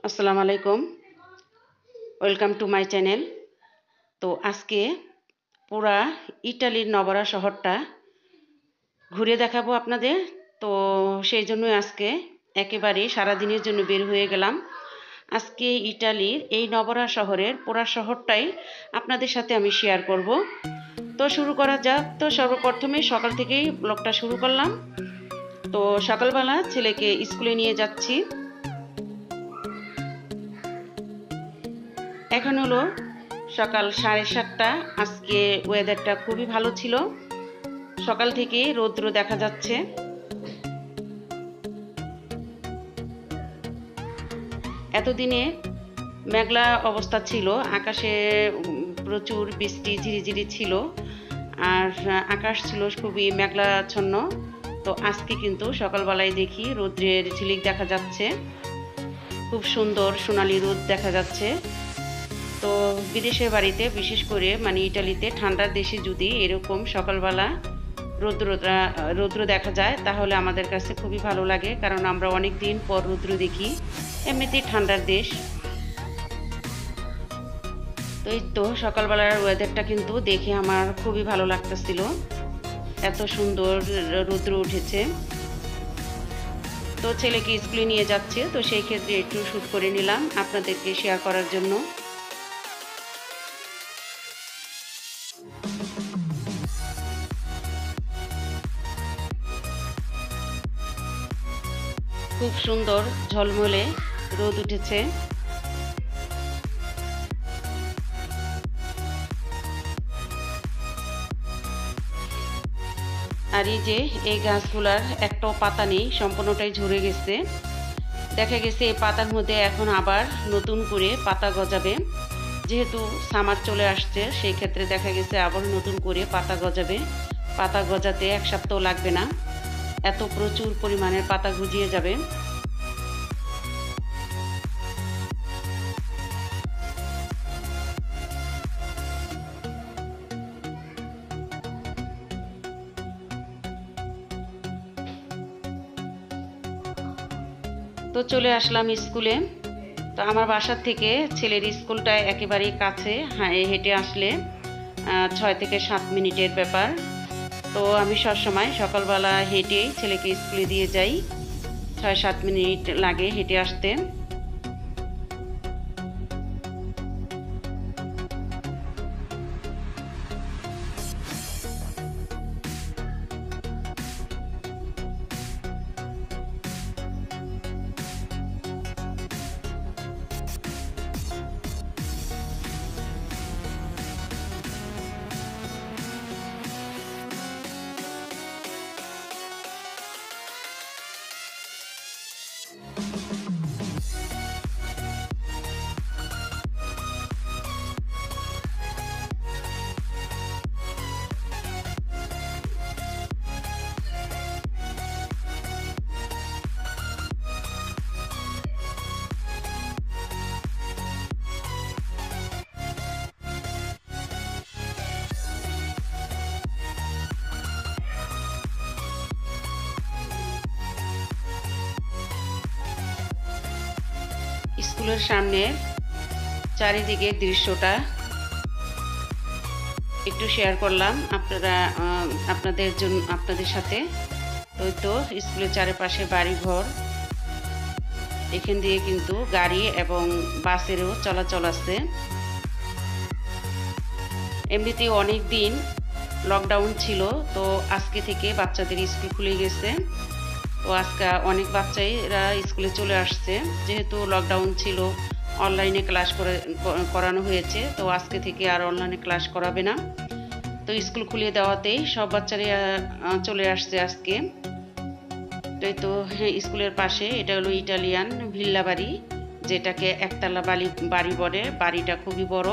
আসসালামু আলাইকুম। Welcome to my channel. তো আজকে পুরা ইটালির নবরা শহরটা ঘুরে দেখাবো আপনাদের। তো সেই জন্যই আজকে একেবারে সারাদিনের জন্য বের হয়ে গেলাম। আজকে ইটালির এই নবরা শহরের পুরা শহরটাই আপনাদের সাথে আমি শেয়ার করব। তো শুরু করা যাক। তো সর্বপ্রথমে সকাল থেকেই ব্লগটা শুরু করলাম। তো সকালবেলা ছেলেকে স্কুলে নিয়ে যাচ্ছি। এখন হলো সকাল 7:30। আজকে ওয়েদারটা খুবই ভালো ছিল, সকাল থেকে রৌদ্র দেখা যাচ্ছে। এতদিনে মেঘলা অবস্থা ছিল, আকাশে প্রচুর বৃষ্টি ঝিরিঝিরি ছিল, আর আকাশ ছিল খুবই মেঘলাচ্ছন্ন। তো আজকে কিন্তু সকালবেলায় দেখি রৌদ্রের ঝিলিক দেখা যাচ্ছে, খুব সুন্দর সোনালি রোদ দেখা যাচ্ছে। তো বিদেশের বাড়িতে, বিশেষ করে ইটালিতে ঠান্ডার দেশে যদি এরকম সকালবেলা রৌদ্র দেখা যায় তাহলে আমাদের কাছে খুবই ভালো লাগে, কারণ আমরা অনেক দিন পর রৌদ্র দেখি। এমনিতেই ঠান্ডার দেশ। তো এই তো সকালবেলার ওয়েদারটা কিন্তু দেখে আমার খুবই ভালো লাগতেছিল, এত সুন্দর রৌদ্র উঠেছে। তো ছেলেকে স্কুলে নিয়ে যাচ্ছে, তো সেই ক্ষেত্রে একটু শ্যুট করে নিলাম আপনাদেরকে শেয়ার করার জন্য। খুব সুন্দর ঝলমলে রোদ উঠেছে। আর এই যে এই গাছগুলার একটাও পাতা নেই, সম্পূর্ণটাই ঝরে গেছে। দেখা গেছে এই পাতার মধ্যে এখন আবার নতুন করে পাতা গজাবে, যেহেতু সামার চলে আসছে সেই ক্ষেত্রে দেখা গেছে আবার নতুন করে পাতা গজাবে। পাতা গজাতে 1 সপ্তাহ লাগবে না, এত প্রচুর পরিমাণের পাতা গজিয়ে যাবে। তো চলে আসলাম স্কুলে। তো আমার বাসার থেকে ছেলের স্কুলটা একেবারেই কাছে, হেঁটে আসলে 6 থেকে 7 মিনিটের ব্যাপার। তো আমি সবসময় সকালবেলা হেঁটেই ছেলেকে স্কুলে দিয়ে যাই, 6-7 মিনিট লাগে হেঁটে আসতে। স্কুলের সামনে চারিদিকে দৃশ্যটা একটু শেয়ার করলাম আপনাদের সাথে। তো স্কুলের চারিপাশে বাড়িঘর, এখান দিয়ে কিন্তু গাড়ি এবং বাসেরও চলাচল আছে। এমনিতে অনেক দিন লকডাউন ছিল, তো আজকে থেকে বাচ্চাদের স্কুল খুলে গেছে। তো আজকে অনেক বাচ্চাইরা স্কুলে চলে আসছে, যেহেতু লকডাউন ছিল অনলাইনে ক্লাস করানো হয়েছে। তো আজকে থেকে আর অনলাইনে ক্লাস করাবে না। তো স্কুল খুলে দেওয়াতেই সব বাচ্চারা চলে আসছে আজকে। তো স্কুলের পাশে এটা হলো ইটালিয়ান ভিল্লা বাড়ি, যেটাকে একতলা বাড়ি বলে। বাড়িটা খুবই বড়।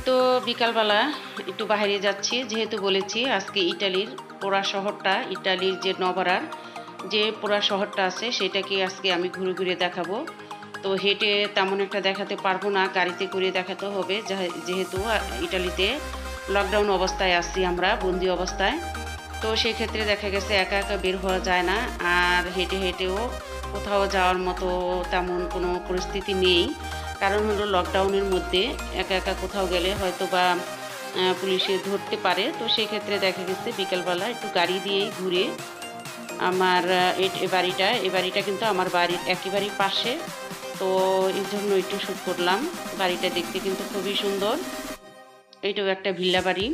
তো বিকালবেলা একটু বাইরে যাচ্ছি, যেহেতু বলেছি আজকে ইটালির পুরা শহরটা, ইটালির যে নবরার যে পুরা শহরটা আছে সেটাকে আজকে আমি ঘুরে ঘুরে দেখাবো। তো হেঁটে তেমন একটা দেখাতে পারবো না, গাড়িতে করে দেখাতে হবে, যেহেতু ইটালিতে লকডাউন অবস্থায় আছি, আমরা বন্দি অবস্থায়। তো সেই ক্ষেত্রে দেখা গেছে একা একা বের হওয়া যায় না, আর হেঁটে হেঁটেও কোথাও যাওয়ার মতো তেমন কোনো পরিস্থিতি নেই। কারণ হলো লকডাউনের মধ্যে একা একা কোথাও গেলে হয়তো বা পুলিশে ধরতে পারে। তো সেই ক্ষেত্রে দেখা গেছে বিকেলবেলা একটু গাড়ি দিয়েই ঘুরে আমার এই বাড়িটা কিন্তু আমার বাড়ির একেবারেই পাশে। তো এই জন্য একটু শ্যুট করলাম। বাড়িটা দেখতে কিন্তু খুবই সুন্দর। এইটাও একটা ভিল্লা বাড়ি।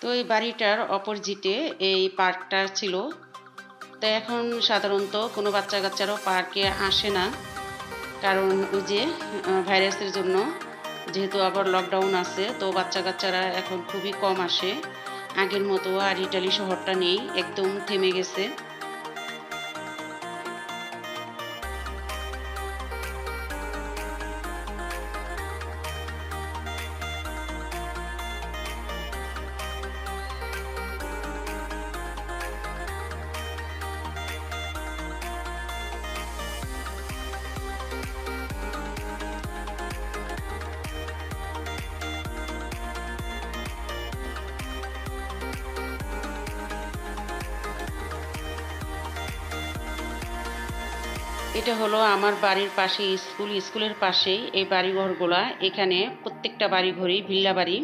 তো এই বাড়িটার অপোজিটে এই পার্কটা ছিল। তো এখন সাধারণত কোনো বাচ্চা কাচ্চারাও পার্কে আসে না, কারণ ওই যে ভাইরাসের জন্য, যেহেতু আবার লকডাউন আছে, তো বাচ্চা কাচ্চারা এখন খুবই কম আসে। আগের মতো আর ইটালি শহরটা নেই, একদম থেমে গেছে। এটা হলো আমার বাড়ির পাশে স্কুল, স্কুলের পাশেই এই বাড়িঘরগুলা। এখানে প্রত্যেকটা বাড়িঘরই ভিল্লা বাড়ি।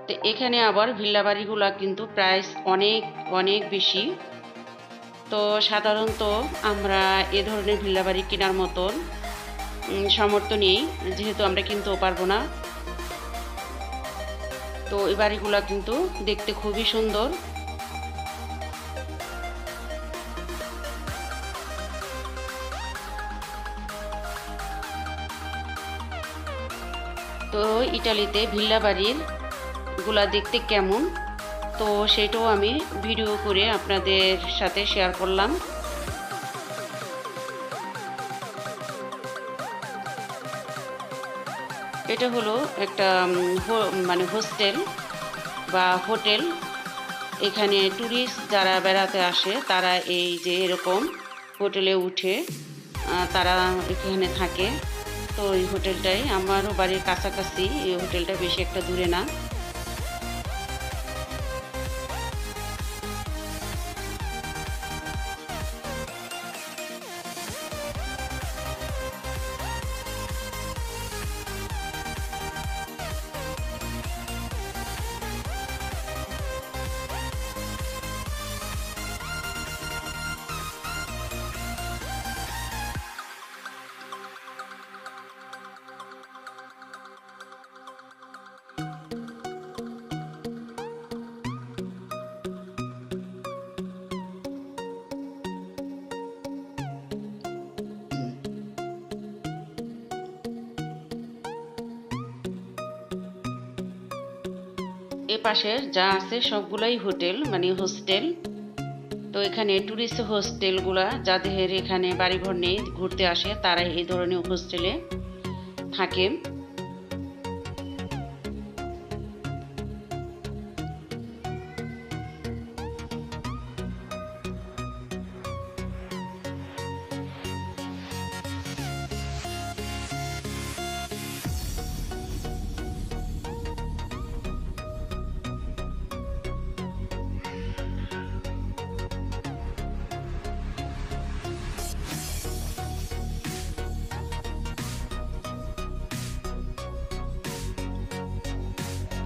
তো এখানে আবার ভিল্লা বাড়িগুলা কিন্তু প্রাইস অনেক অনেক বেশি। তো সাধারণত আমরা এ ধরনের ভিল্লা বাড়ি কেনার মতন সামর্থ্য নেই, যেহেতু আমরা কিনতেও পারবো না। তো এই বাড়িগুলা কিন্তু দেখতে খুবই সুন্দর। তো ইটালিতে ভিল্লা বাড়ির গুলা দেখতে কেমন, তো সেটাও আমি ভিডিও করে আপনাদের সাথে শেয়ার করলাম। এটা হলো একটা মানে হোস্টেল বা হোটেল। এখানে ট্যুরিস্ট যারা বেড়াতে আসে তারা এই যে এরকম হোটেলে উঠে তারা এখানে থাকে। তো এই হোটেলটাই আমারও বাড়ির কাছাকাছি, এই হোটেলটা বেশি একটা দূরে না। এ পাশের যা আছে সবগুলাই হোটেল, মানে হোস্টেল। তো এখানে ট্যুরিস্ট হোস্টেলগুলা যাদের এখানে বাড়িঘর নেই, ঘুরতে আসে, তারা এই ধরনের হোস্টেলে থাকে।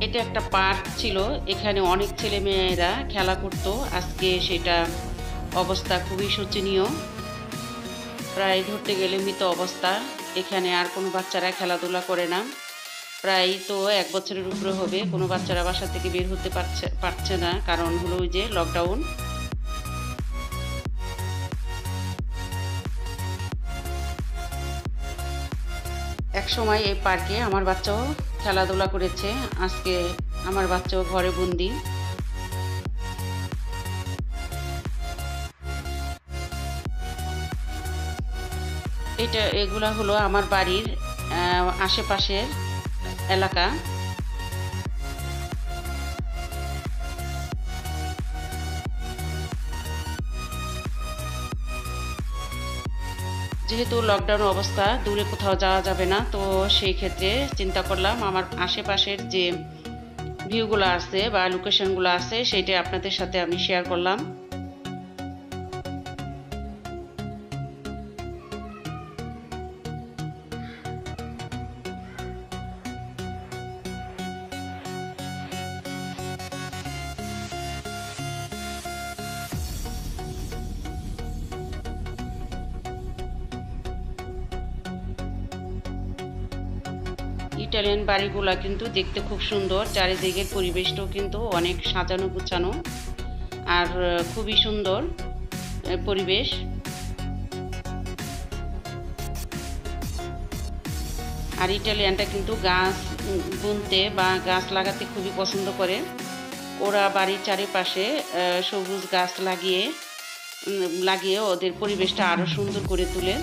এটা একটা পার্ক ছিল, এখানে অনেক ছেলে মেয়েরা খেলা করতো। আজকে সেটা অবস্থা খুবই শোচনীয়, প্রায় ধরতে গেলে মৃত অবস্থা। এখানে আর কোনো বাচ্চারা খেলাধুলা করে না। প্রায় তো 1 বছরের উপরে হবে কোনো বাচ্চারা বাসা থেকে বের হতে পারছে না, কারণ হলো ওই যে লকডাউন। এক সময় এই পার্কে আমার বাচ্চাও খেলাধুলা করেছে, আজকে আমার বাচ্চাও ঘরে বন্দি। এগুলা হলো আমার বাড়ির আশেপাশের এলাকা। যেহেতু লকডাউন অবস্থা, দূরে কোথাও যাওয়া যাবে না, তো সেই ক্ষেত্রে চিন্তা করলাম আমার আশেপাশের যে ভিউগুলো আছে বা লোকেশনগুলো আছে সেটা আপনাদের সাথে আমি শেয়ার করলাম। ইটালিয়ান বাড়িগুলা কিন্তু দেখতে খুব সুন্দর, চারিদিকের পরিবেশটাও কিন্তু অনেক সাজানো গুছানো আর খুবই সুন্দর পরিবেশ। আর ইটালিয়ানটা কিন্তু গাছ বুনতে বা গাছ লাগাতে খুবই পছন্দ করে। ওরা বাড়ির চারিপাশে সবুজ গাছ লাগিয়ে ওদের পরিবেশটা আরো সুন্দর করে তোলে।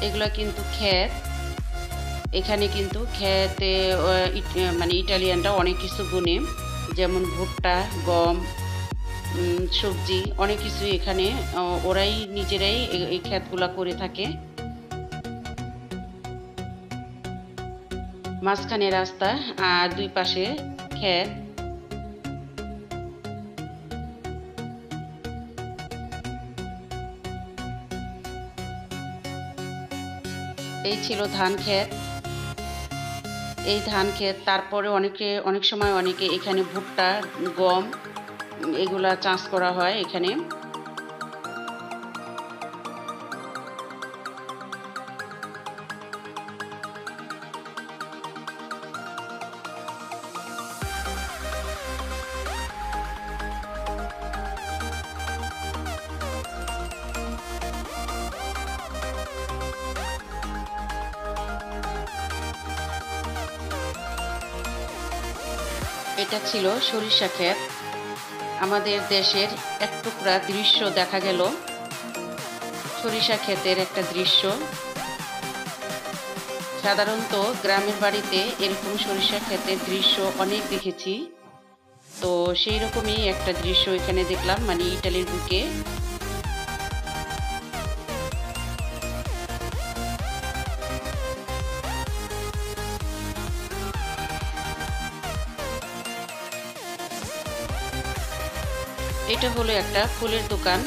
এগুলো কিন্তু ক্ষেত। এখানে কিন্তু ক্ষেতে মানে ইটালিয়ানরা অনেক কিছু বুনে, যেমন ভুট্টা, গম, সবজি, অনেক কিছু এখানে ওরাই নিজেরাই এই ক্ষেতগুলা করে থাকে। মাঝখানে রাস্তা আর দুই পাশে ক্ষেত। এই ছিল ধান ক্ষেত। এই ধান ক্ষেত তারপরে অনেক সময় অনেকে এখানে ভুট্টা, গম এগুলা চাষ করা হয় এখানে। এটা ছিল সরিষা ক্ষেত। আমাদের দেশের এক টুকরা দৃশ্য দেখা গেল, সরিষা ক্ষেতের একটা দৃশ্য। সাধারণত গ্রামের বাড়িতে এরকম সরিষা ক্ষেতের দৃশ্য অনেক দেখেছি, তো সেই রকমই একটা দৃশ্য এখানে দেখলাম, মানে ইটালির বুকে। এটা হলো একটা ফুলের দোকান।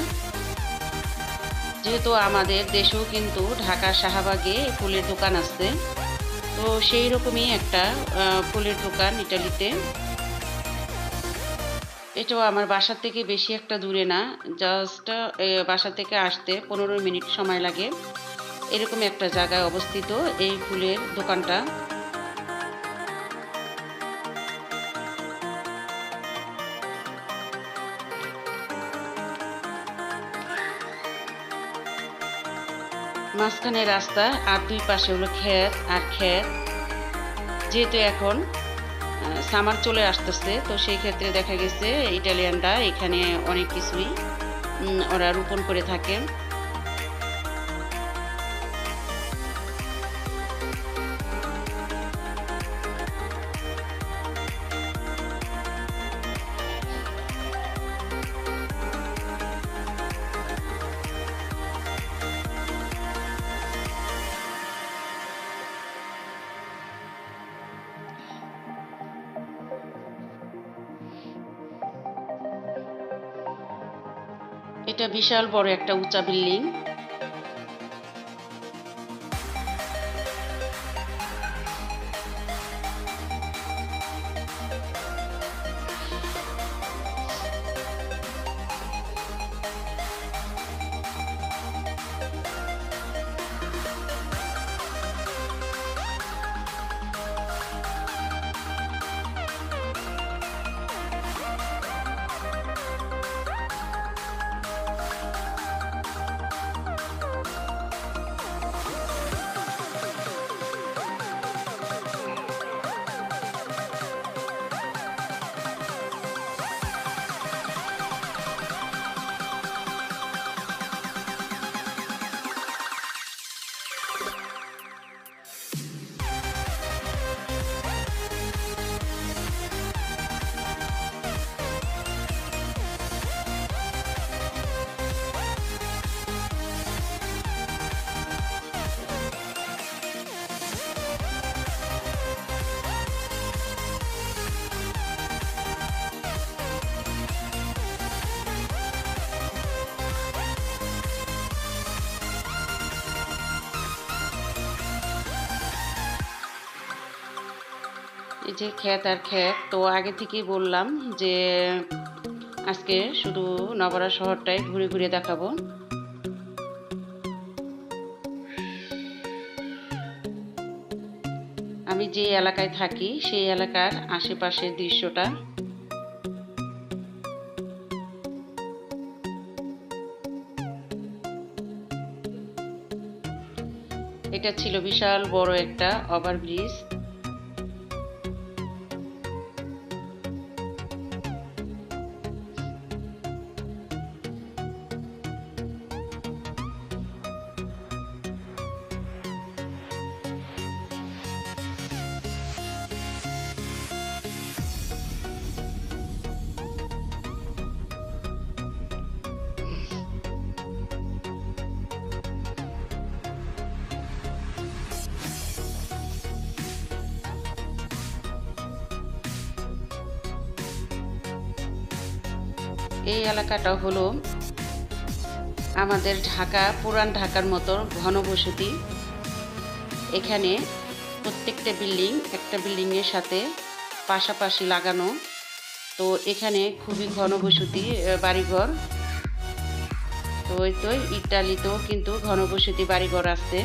যেহেতু আমাদের দেশেও কিন্তু ঢাকা শাহবাগে ফুলের দোকান আছে, তো সেই রকমই একটা ফুলের দোকান ইটালিতে। এটাও আমার বাসা থেকে বেশি একটা দূরে না, জাস্ট বাসা থেকে আসতে 15 মিনিট সময় লাগে, এরকম একটা জায়গায় অবস্থিত এই ফুলের দোকানটা। মাঝখানে রাস্তা আর দুই পাশে হলো ক্ষেত আর ক্ষেত। যেহেতু এখন সামার চলে আসতেছে, তো সেই ক্ষেত্রে দেখা গেছে ইটালিয়ানরা এখানে অনেক কিছুই ওরা রোপণ করে থাকে। এটা বিশাল বড় একটা উঁচা বিল্ডিং। এই যে ক্ষেত আর ক্ষেত, তো আগে থেকেই বললাম যে আজকে শুধু নবরা শহরটাই ঘুরে ঘুরে দেখাবো। আমি যে এলাকায় থাকি সেই এলাকার আশেপাশের দৃশ্যটা। এটা ছিল বিশাল বড় একটা ওভারব্রিজ। এই এলাকাটা হলো আমাদের ঢাকা, পুরান ঢাকার মতো ঘনবসতি। এখানে প্রত্যেকটা বিল্ডিং একটা বিল্ডিংয়ের সাথে পাশাপাশি লাগানো। তো এখানে খুবই ঘনবসতি বাড়িঘর। তো ওই তো ইটালিতেও কিন্তু ঘনবসতি বাড়িঘর আছে।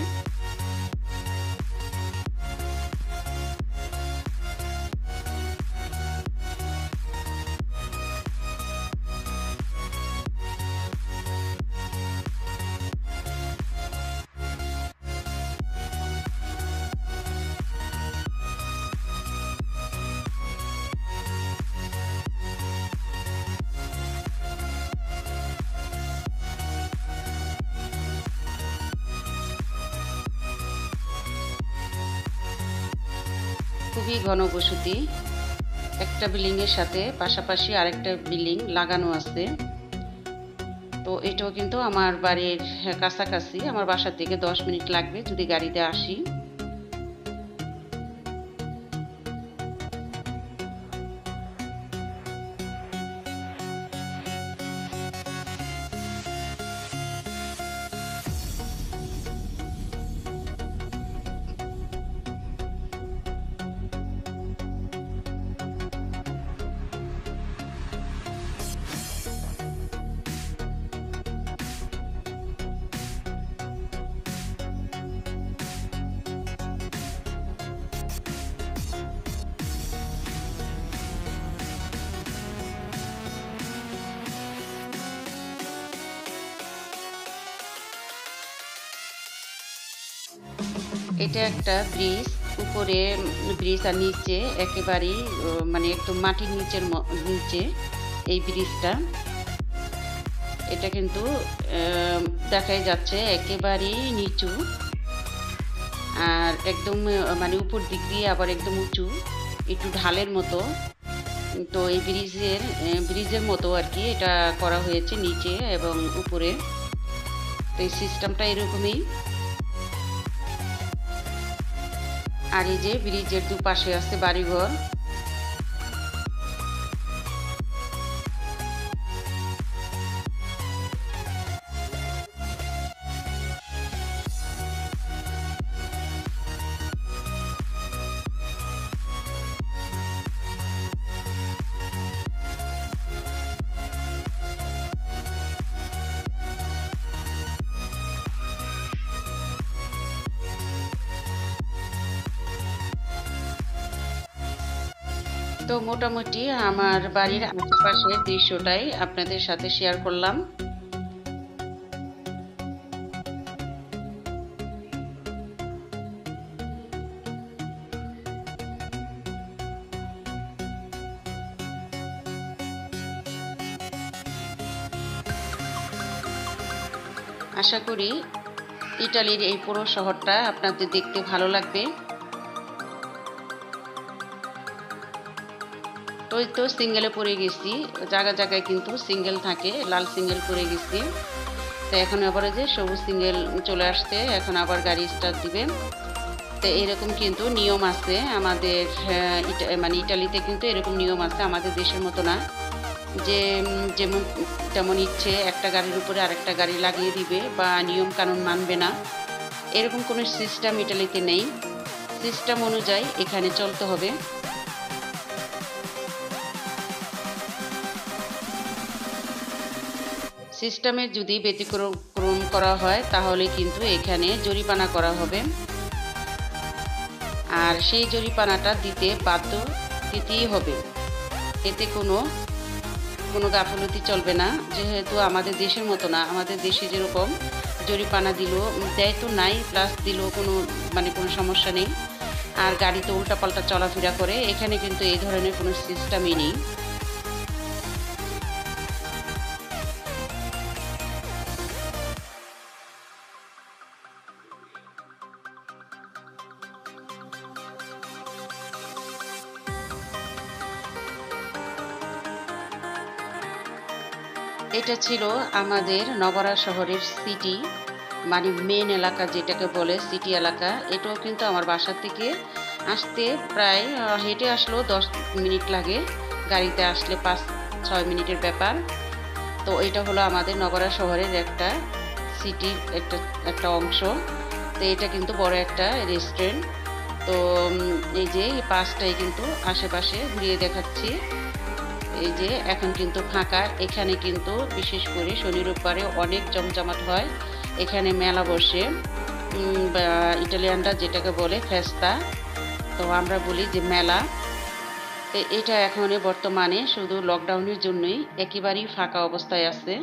খুবই ঘনবসতি, একটা বিল্ডিং এর সাথে পাশাপাশি আরেকটা বিল্ডিং লাগানো আছে। তো এটাও কিন্তু আমার বাড়ির কাছাকাছি, আমার বাসা থেকে 10 মিনিট লাগবে যদি গাড়িতে আসি। এটা একটা ব্রিজ, উপরে ব্রিজ আর নিচে একেবারেই মানে একদম মাটির নিচে এই ব্রিজটা। এটা কিন্তু দেখাই যাচ্ছে একেবারেই নিচু, আর একদম মানে উপর দিক দিয়ে আবার একদম উঁচু, একটু ঢালের মতো। তো এই ব্রিজের মতো আর কি এটা করা হয়েছে নিচে এবং উপরে। তো এই সিস্টেমটা এরকমই। আর এই যে ব্রিজের দুপাশে আছে বাড়িঘর। তো মোটামুটি আমার বাড়ির আশেপাশের দৃশ্যটাই আপনাদের সাথে শেয়ার করলাম। আশা করি ইটালির এই পুরো শহরটা আপনাদের দেখতে ভালো লাগবে। তো সিঙ্গেলে পড়ে গেছি, জায়গা জায়গায় কিন্তু সিঙ্গেল থাকে, লাল সিঙ্গেল পড়ে গেছি। তো এখন আবার যে সবুজ সিঙ্গেল চলে আসছে, এখন আবার গাড়ি স্টার্ট দিবে। তো এরকম কিন্তু নিয়ম আছে আমাদের, মানে ইটালিতে কিন্তু এরকম নিয়ম আছে, আমাদের দেশের মতো না যে যেমন তেমন ইচ্ছে একটা গাড়ির উপরে আরেকটা গাড়ি লাগিয়ে দিবে বা নিয়ম কানুন মানবে না, এরকম কোনো সিস্টেম ইটালিতে নেই। সিস্টেম অনুযায়ী এখানে চলতে হবে। সিস্টেমের যদি ব্যতিক্রম করা হয় তাহলে কিন্তু এখানে জরিমানা করা হবে, আর সেই জরিমানাটা দিতে বাধ্য, দিতেই হবে। এতে কোনো গাফলতি চলবে না, যেহেতু আমাদের দেশের মতো না। আমাদের দেশে যেরকম জরিমানা দিল দেয় তো নাই, প্লাস দিল কোনো কোনো সমস্যা নেই, আর গাড়ি তো উল্টাপাল্টা চলাফেরা করে। এখানে কিন্তু এই ধরনের কোনো সিস্টেমই নেই। এটা ছিল আমাদের নগরা শহরের সিটি, মেন এলাকা যেটাকে বলে সিটি এলাকা। এটাও কিন্তু আমার বাসা থেকে আসতে প্রায় হেঁটে আসলেও 10 মিনিট লাগে, গাড়িতে আসলে 5-6 মিনিটের ব্যাপার। তো এটা হলো আমাদের নগরা শহরের একটা সিটির একটা অংশ। তো এটা কিন্তু বড় একটা রেস্টুরেন্ট। তো এই যে এই পাশটাই কিন্তু আশেপাশে ঘুরিয়ে দেখাচ্ছি। এই যে এখন কিন্তু ফাঁকা। এখানে কিন্তু বিশেষ করে শনি রোববারে অনেক জমজমাট হয়। এখানে মেলা বসে, ইটালিয়ানরা যেটাকে বলে ফেস্তা, তো আমরা বলি যে মেলা। তো এটা এখন বর্তমানে শুধু লকডাউনের জন্যই একেবারেই ফাঁকা অবস্থায় আছে,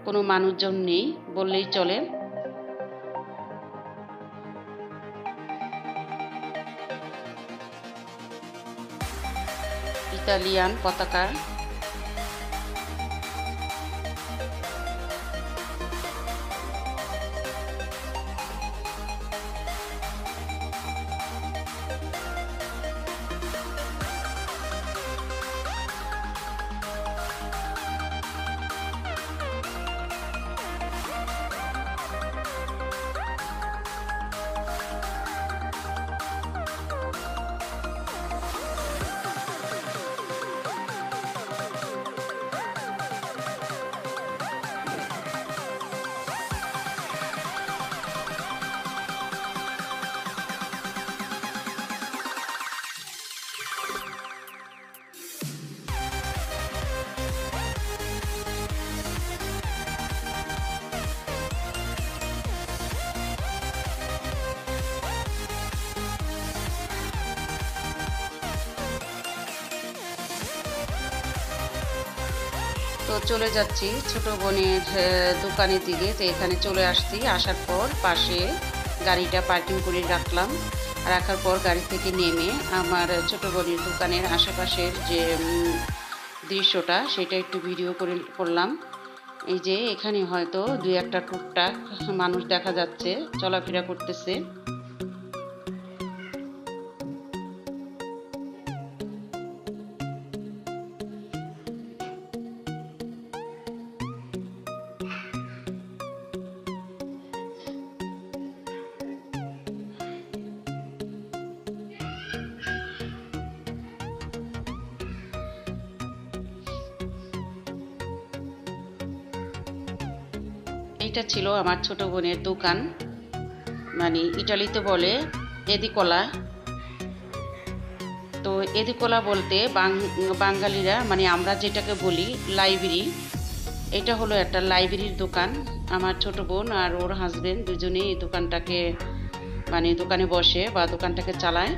কোনো মানুষজন নেই বললেই চলে। ইতালিয়ান পতাকা। তো চলে যাচ্ছি ছোট বোনের দোকানের দিকে। তো এখানে চলে আসছি, আসার পর পাশে গাড়িটা পার্কিং করে রাখলাম। রাখার পর গাড়ি থেকে নেমে আমার ছোট বোনের দোকানের আশেপাশের যে দৃশ্যটা সেটা একটু ভিডিও করলাম। এই যে এখানে হয়তো 2-1টা টুকটাক মানুষ দেখা যাচ্ছে, চলাফেরা করতেছে। এটা ছিল আমার ছোট বোনের দোকান, ইটালিতে বলে এদিকলা। তো এদিকলা বলতে বাঙালিরা আমরা যেটাকে বলি লাইব্রেরি। এটা হলো একটা লাইব্রেরির দোকান। আমার ছোট বোন আর ওর হাজবেন্ড দুজনেই এই দোকানটাকে দোকানে বসে বা দোকানটাকে চালায়।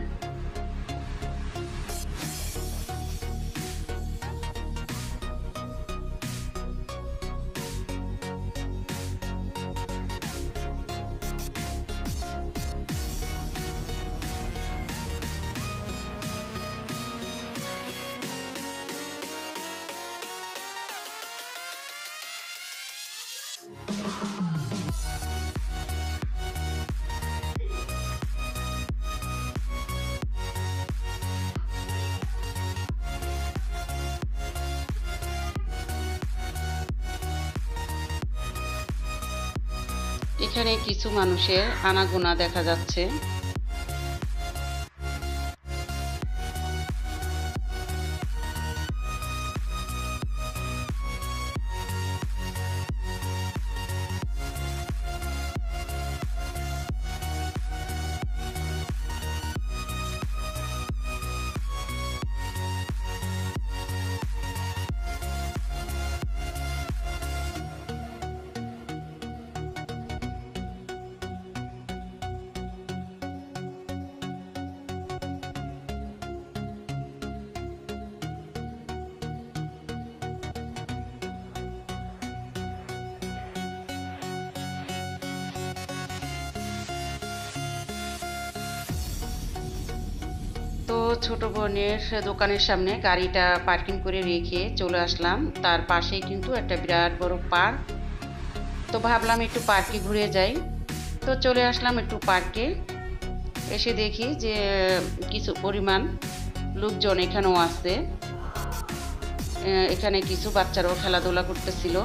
এখানে কিছু মানুষের আনাগোনা দেখা যাচ্ছে। তো ছোট বোনের দোকানের সামনে গাড়িটা পার্কিং করে রেখে চলে আসলাম। তার পাশেই কিন্তু একটা বিরাট বড় পার্ক। তো ভাবলাম একটু পার্কে ঘুরে যাই। তো চলে আসলাম একটু পার্কে। এসে দেখি যে কিছু পরিমাণ লোকজন এখানেও আছে। এখানে কিছু বাচ্চারাও খেলাধুলা করতেছিল।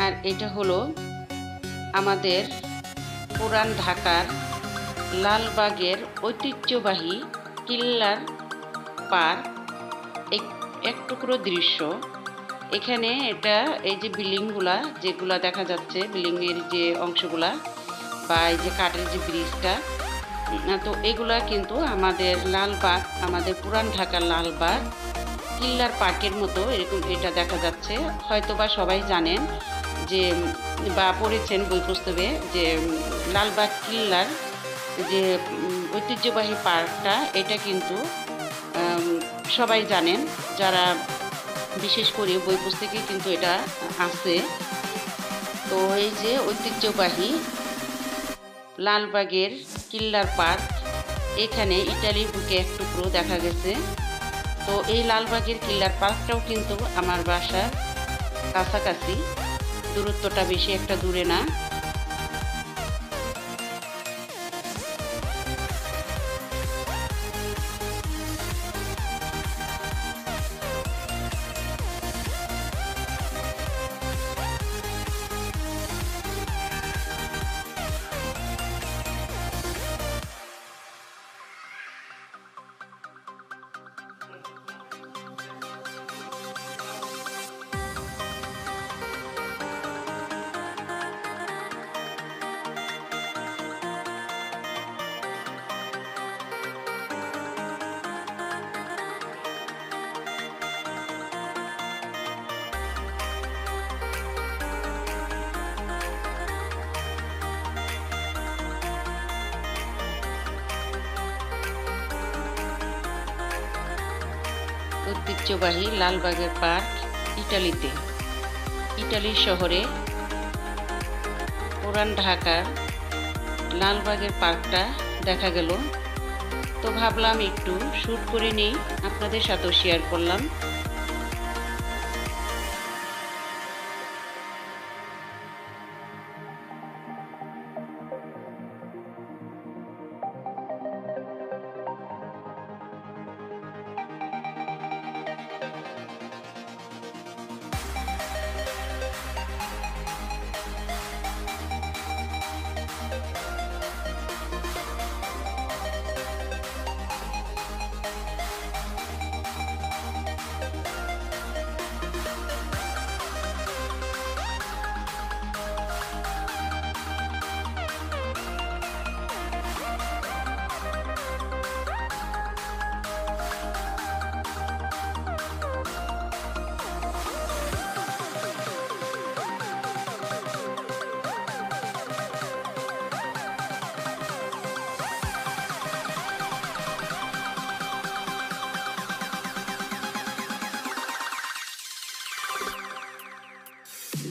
আর এটা হলো আমাদের পুরান ঢাকার লালবাগের ঐতিহ্যবাহী কিল্লার পার্ক। এক টুকরো দৃশ্য। এখানে এটা এই যে বিল্ডিংগুলা যেগুলা দেখা যাচ্ছে, বিল্ডিংয়ের যে অংশগুলা বা এই যে কাঠের যে ব্রিজটা, তো এগুলা কিন্তু আমাদের লালবাগ, আমাদের পুরান ঢাকার লালবাগ কিল্লার পার্কের মতো এরকম এটা দেখা যাচ্ছে। হয়তো বা সবাই জানেন যে বা পড়েছেন বই পুস্তকে যে লালবাগ কিল্লার যে ঐতিহ্যবাহী পার্কটা, এটা কিন্তু সবাই জানেন, যারা বিশেষ করে বই পুস্তকে কিন্তু এটা আছে। তো এই যে ঐতিহ্যবাহী লালবাগের কিল্লার পার্ক, এখানে ইটালির বুকে এক টুকরো দেখা গেছে। তো এই লালবাগের কিল্লার পার্কটাও কিন্তু আমার বাসার কাছাকাছি, দূরত্বটা বেশি একটা দূরে না। ঐতিহ্যবাহী লালবাগের পার্ক ইটালিতে, ইটালি শহরে পুরান ঢাকার লালবাগের পার্কটা দেখা গেল। তো ভাবলাম একটু শ্যুট করে নিই, আপনাদের সাথেও শেয়ার করলাম।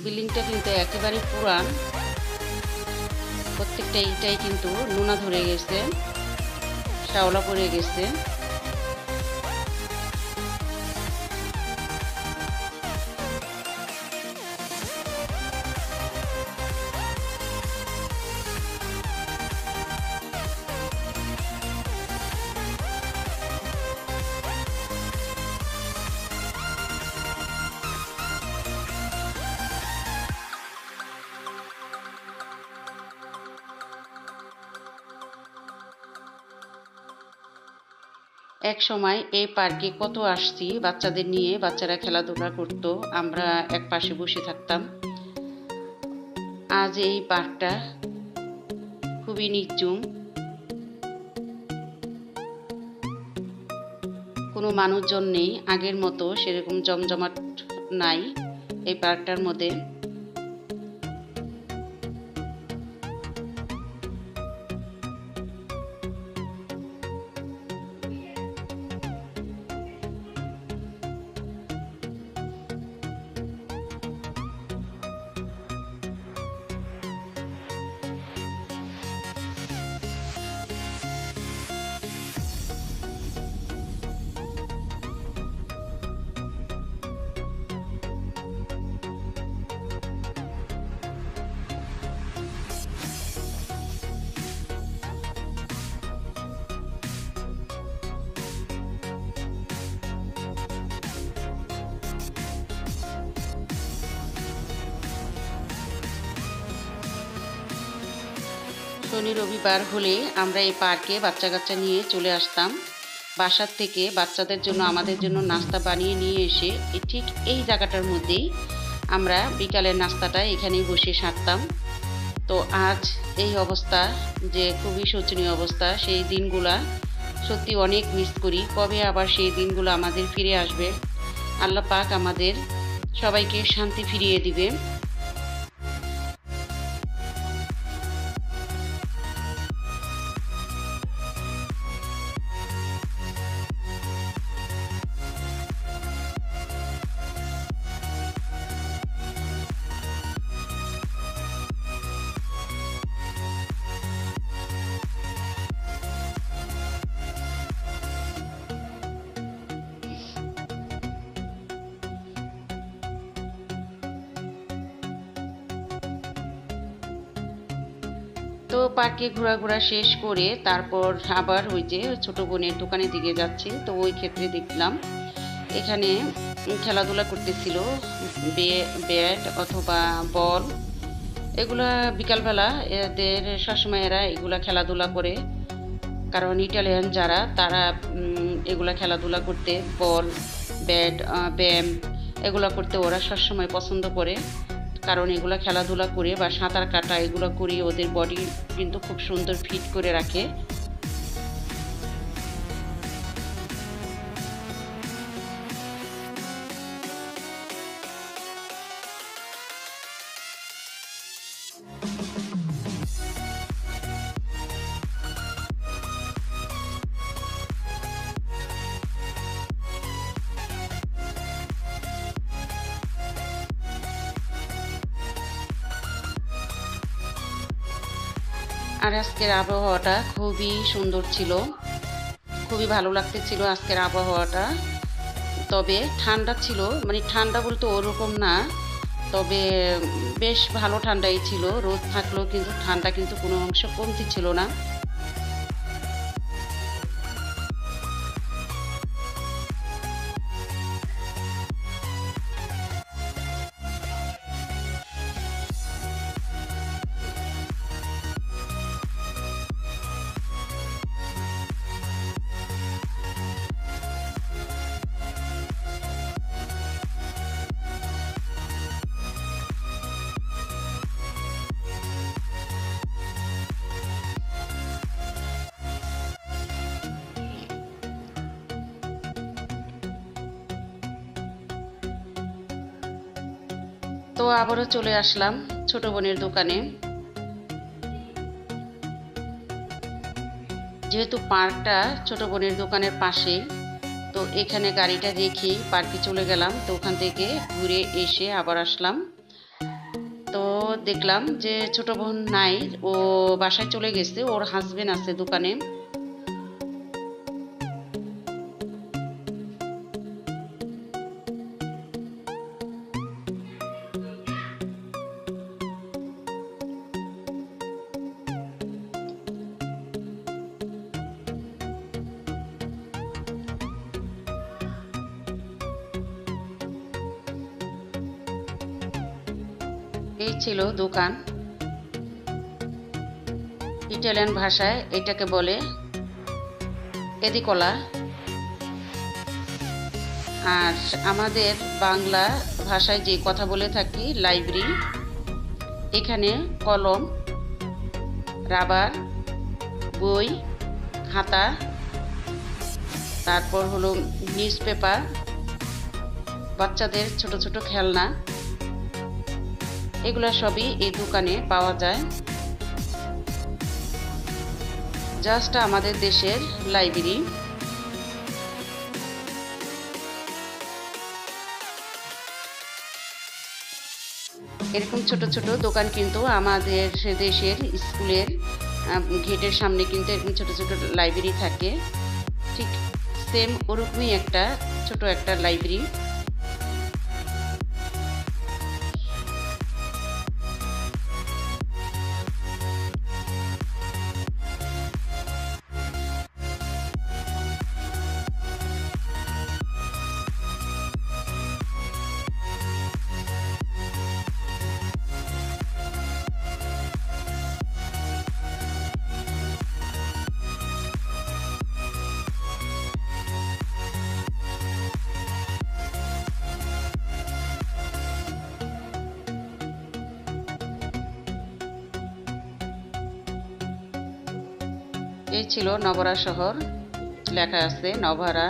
বিল্ডিংটা কিন্তু একেবারে পুরান, প্রত্যেকটা ইটাই কিন্তু নোনা ধরে গেছে, শ্যাওলা পড়ে গেছে। এক সময় এই পার্কে কত আসছি বাচ্চাদের নিয়ে, বাচ্চারা খেলাধুলা করতো, আমরা এক পাশে বসে থাকতাম। আজ এই পার্কটা খুবই নির্জন, কোনো মানুষজন নেই, আগের মতো সেরকম জমজমাট নাই এই পার্কটার মধ্যে। শনি রবিবার হলে আমরা এই পার্কে বাচ্চা কাচ্চা নিয়ে চলে আসতাম। বাসার থেকে বাচ্চাদের জন্য আমাদের জন্য নাস্তা বানিয়ে নিয়ে এসে ঠিক এই জায়গাটার মধ্যেই আমরা বিকালের নাস্তাটা এখানেই বসে সারতাম। তো আজ এই অবস্থা, যে খুবই শোচনীয় অবস্থা, সেই দিনগুলা সত্যি অনেক মিস করি। কবে আবার সেই দিনগুলো আমাদের ফিরে আসবে, আল্লাহ পাক আমাদের সবাইকে শান্তি ফিরিয়ে দিবে। তো পার্কে ঘোরাঘোরা শেষ করে তারপর আবার ওই যে ছোট বোনের দোকানের দিকে যাচ্ছি। তো ওই ক্ষেত্রে দেখলাম এখানে খেলাধুলা করতেছিল, ব্যাট অথবা বল, এগুলা বিকালবেলা এদের সবসময় এরা এগুলা খেলাধুলা করে, কারণ ইটালিয়ান যারা তারা এগুলা খেলাধুলা করতে, বল ব্যাট ব্যায়াম এগুলা করতে ওরা সবসময় পছন্দ করে, কারণ এগুলা খেলাধুলা করে বা সাঁতার কাটা এগুলো করে ওদের বডি কিন্তু খুব সুন্দর ফিট করে রাখে। আর আজকের আবহাওয়াটা খুবই সুন্দর ছিল, খুবই ভালো লাগতেছিল আজকের আবহাওয়াটা। তবে ঠান্ডা ছিল, মানে ঠান্ডা বলতে ওরকম না, তবে বেশ ভালো ঠান্ডাই ছিল। রোদ থাকলেও কিন্তু ঠান্ডা কিন্তু কোনো অংশ কমতি ছিল না। তো আবারও চলে আসলাম ছোট বোনের দোকানে। যেহেতু পার্কটা ছোট বোনের দোকানের পাশে, তো এখানে গাড়িটা রেখে পার্কে চলে গেলাম। তো ওখান থেকে ঘুরে এসে আবার আসলাম। তো দেখলাম যে ছোট বোন নাই, ও বাসায় চলে গেছে, ওর হাজবেন্ড আছে দোকানে। এই ছিল দোকান। ইটালিয়ান ভাষায় এটাকে বলে এদিকলা, আর আমাদের বাংলা ভাষায় যে কথা বলে থাকি লাইব্রেরি। এখানে কলম, রাবার, বই, খাতা, তারপর হলো নিউজ পেপার, বাচ্চাদের ছোট ছোট খেলনা, এগুলো সবই এই দোকানে পাওয়া যায়। জাস্ট আমাদের দেশের লাইব্রেরি। এরকম ছোট ছোট দোকান কিন্তু আমাদের দেশের স্কুলের গেটের সামনে কিন্তু এরকম ছোট ছোট লাইব্রেরি থাকে। ঠিক সেম ওরকমই একটা ছোট একটা লাইব্রেরি। এই ছিল নবরা শহর, লেখা আছে নভারা।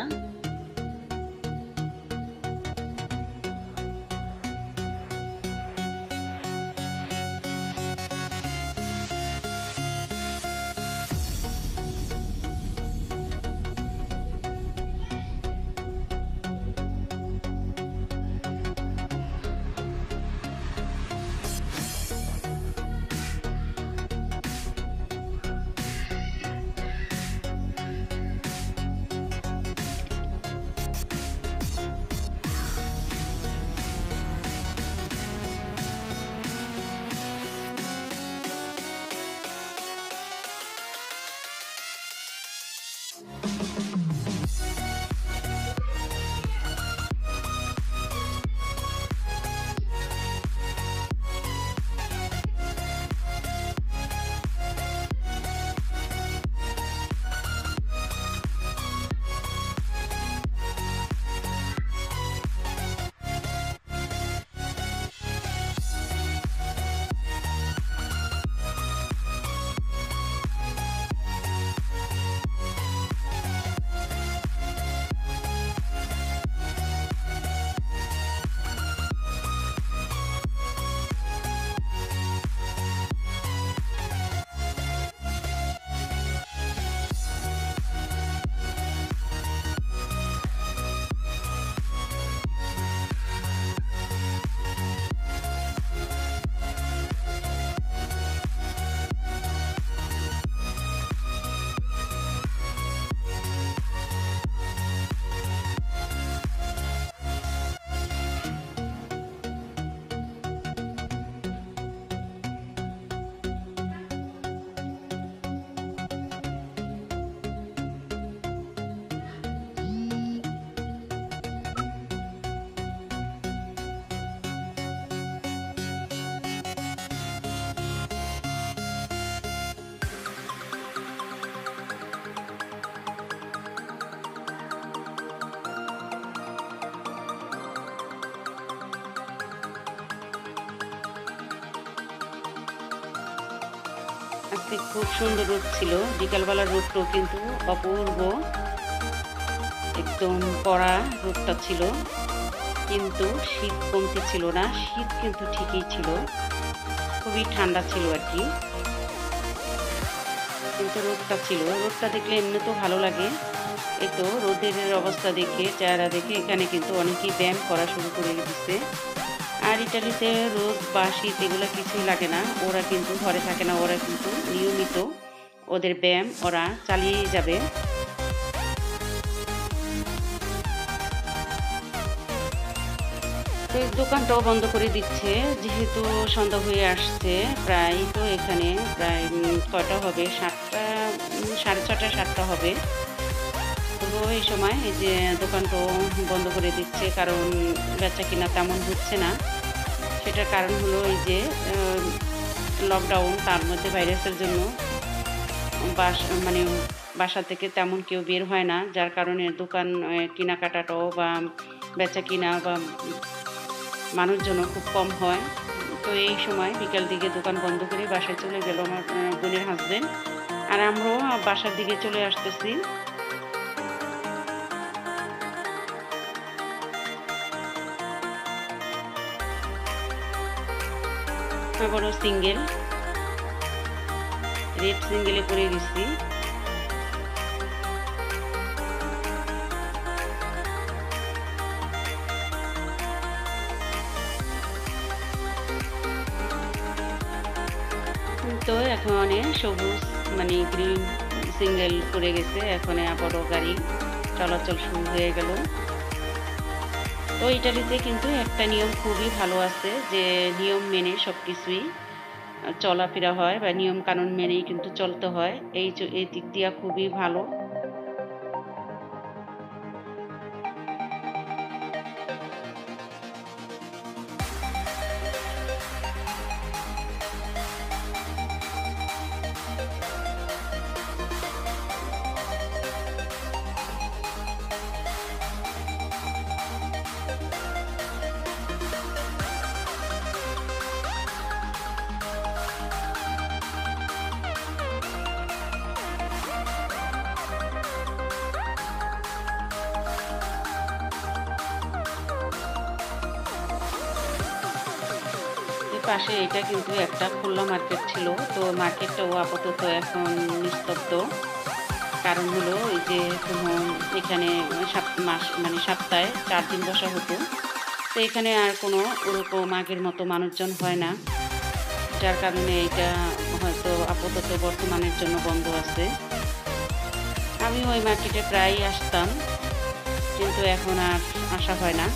আজকে খুব সুন্দর রোদ ছিল, বিকালবেলার রোদটাও কিন্তু অপূর্ব, একদম কড়া রোদটা ছিল, কিন্তু শীত কমতি ছিল না, শীত কিন্তু ঠিকই ছিল, খুবই ঠান্ডা ছিল আর কি, কিন্তু রোদটা ছিল। রোদটা দেখলে এমনি তো ভালো লাগে। এই তো রোদের অবস্থা দেখে, চেহারা দেখে এখানে কিন্তু অনেকেই ব্যায়াম করা শুরু করে দিচ্ছে। আর ইটালিতে রোদ বা শীত এগুলো কিছুই লাগে না, ওরা কিন্তু ঘরে থাকে না, ওরা কিন্তু নিয়মিত ওদের ব্যায়াম ওরা চালিয়েই যাবে। তো এই দোকানটাও বন্ধ করে দিচ্ছে যেহেতু সন্ধ্যা হয়ে আসছে প্রায়। তো এখানে প্রায় কয়টা হবে, 7টা, 6:30 7টা হবে। তো এই সময় এই যে দোকানটাও বন্ধ করে দিচ্ছে, কারণ বেচা কিনা তেমন হচ্ছে না। সেটার কারণ হলো এই যে লকডাউন, তার মধ্যে ভাইরাসের জন্য মানে বাসা থেকে তেমন কেউ বের হয় না, যার কারণে দোকান কেনাকাটাটাও বা বেচা কিনা বা মানুষজনও খুব কম হয়। তো এই সময় বিকাল দিকে দোকান বন্ধ করে বাসায় চলে গেল আমার বোনের হাজবেন্ড, আর আমরাও বাসার দিকে চলে আসতেছি। আবারও সিঙ্গেল, রেড সিঙ্গেলে করে গেছি। তো এখন সবুজ মানে গ্রিন সিঙ্গেল করে গেছে, এখন আবারও গাড়ি চলাচল শুরু হয়ে গেল। তো ইটালিতে কিন্তু একটা নিয়ম খুবই ভালো আছে, যে নিয়ম মেনে সব কিছুই চলাফেরা হয় বা নিয়ম কানুন মেনেই কিন্তু চলতে হয়। এই দিক দিয়া খুবই ভালো। পাশে এটা কিন্তু একটা খোলা মার্কেট ছিল, তো মার্কেটটাও আপাতত এখন নিস্তব্ধ। কারণ হলো ওই যে কোনো এখানে মানে সপ্তাহে 4 দিন বসা হতো, তো এখানে আর কোনো ওরকম আগের মতো মানুষজন হয় না, যার কারণে এটা হয়তো আপাতত বর্তমানের জন্য বন্ধ আছে। আমি ওই মার্কেটে প্রায়ই আসতাম, কিন্তু এখন আর আসা হয় না।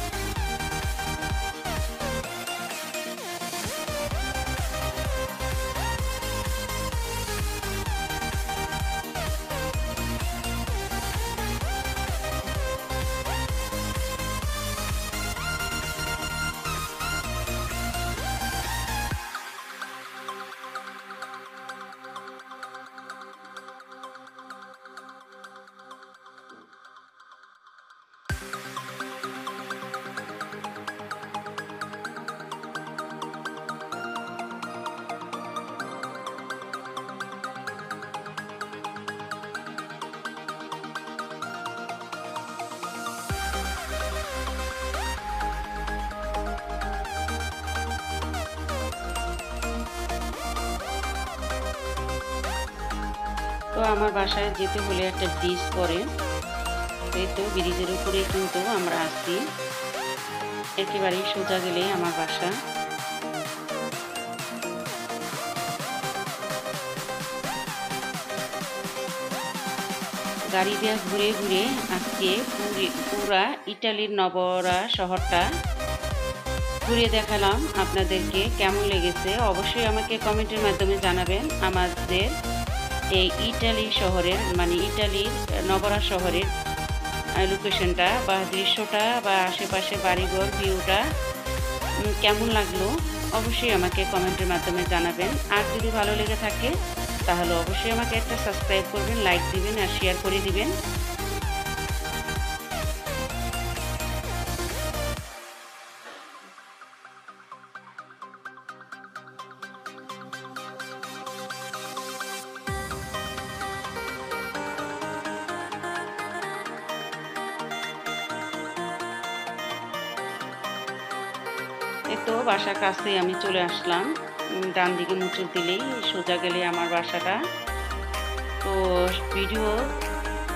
তো আমার বাসায় যেতে হলে একটা ব্রিজ পড়ে, এই তো ব্রিজের উপরে কিন্তু আমরা আছি, একেবারেই সোজা গেলে আমার বাসা। গাড়ি দিয়ে ঘুরে ঘুরে আজকে পুরা ইটালির নবরা শহরটা ঘুরিয়ে দেখালাম আপনাদেরকে। কেমন লেগেছে অবশ্যই আমাকে কমেন্টের মাধ্যমে জানাবেন। আমাদের এই ইটালি শহরের মানে ইটালির নবরা শহরের লোকেশনটা বা দৃশ্যটা বা আশেপাশে বাড়িঘর ভিউটা কেমন লাগলো অবশ্যই আমাকে কমেন্টের মাধ্যমে জানাবেন। আর যদি ভালো লেগে থাকে তাহলে অবশ্যই আমাকে একটা সাবস্ক্রাইব করবেন, লাইক দিবেন আর শেয়ার করে দিবেন। তো বাসার কাছে আমি চলে আসলাম, ডান দিকে মুচুর দিলেই সোজা গেলে আমার বাসাটা। তো ভিডিও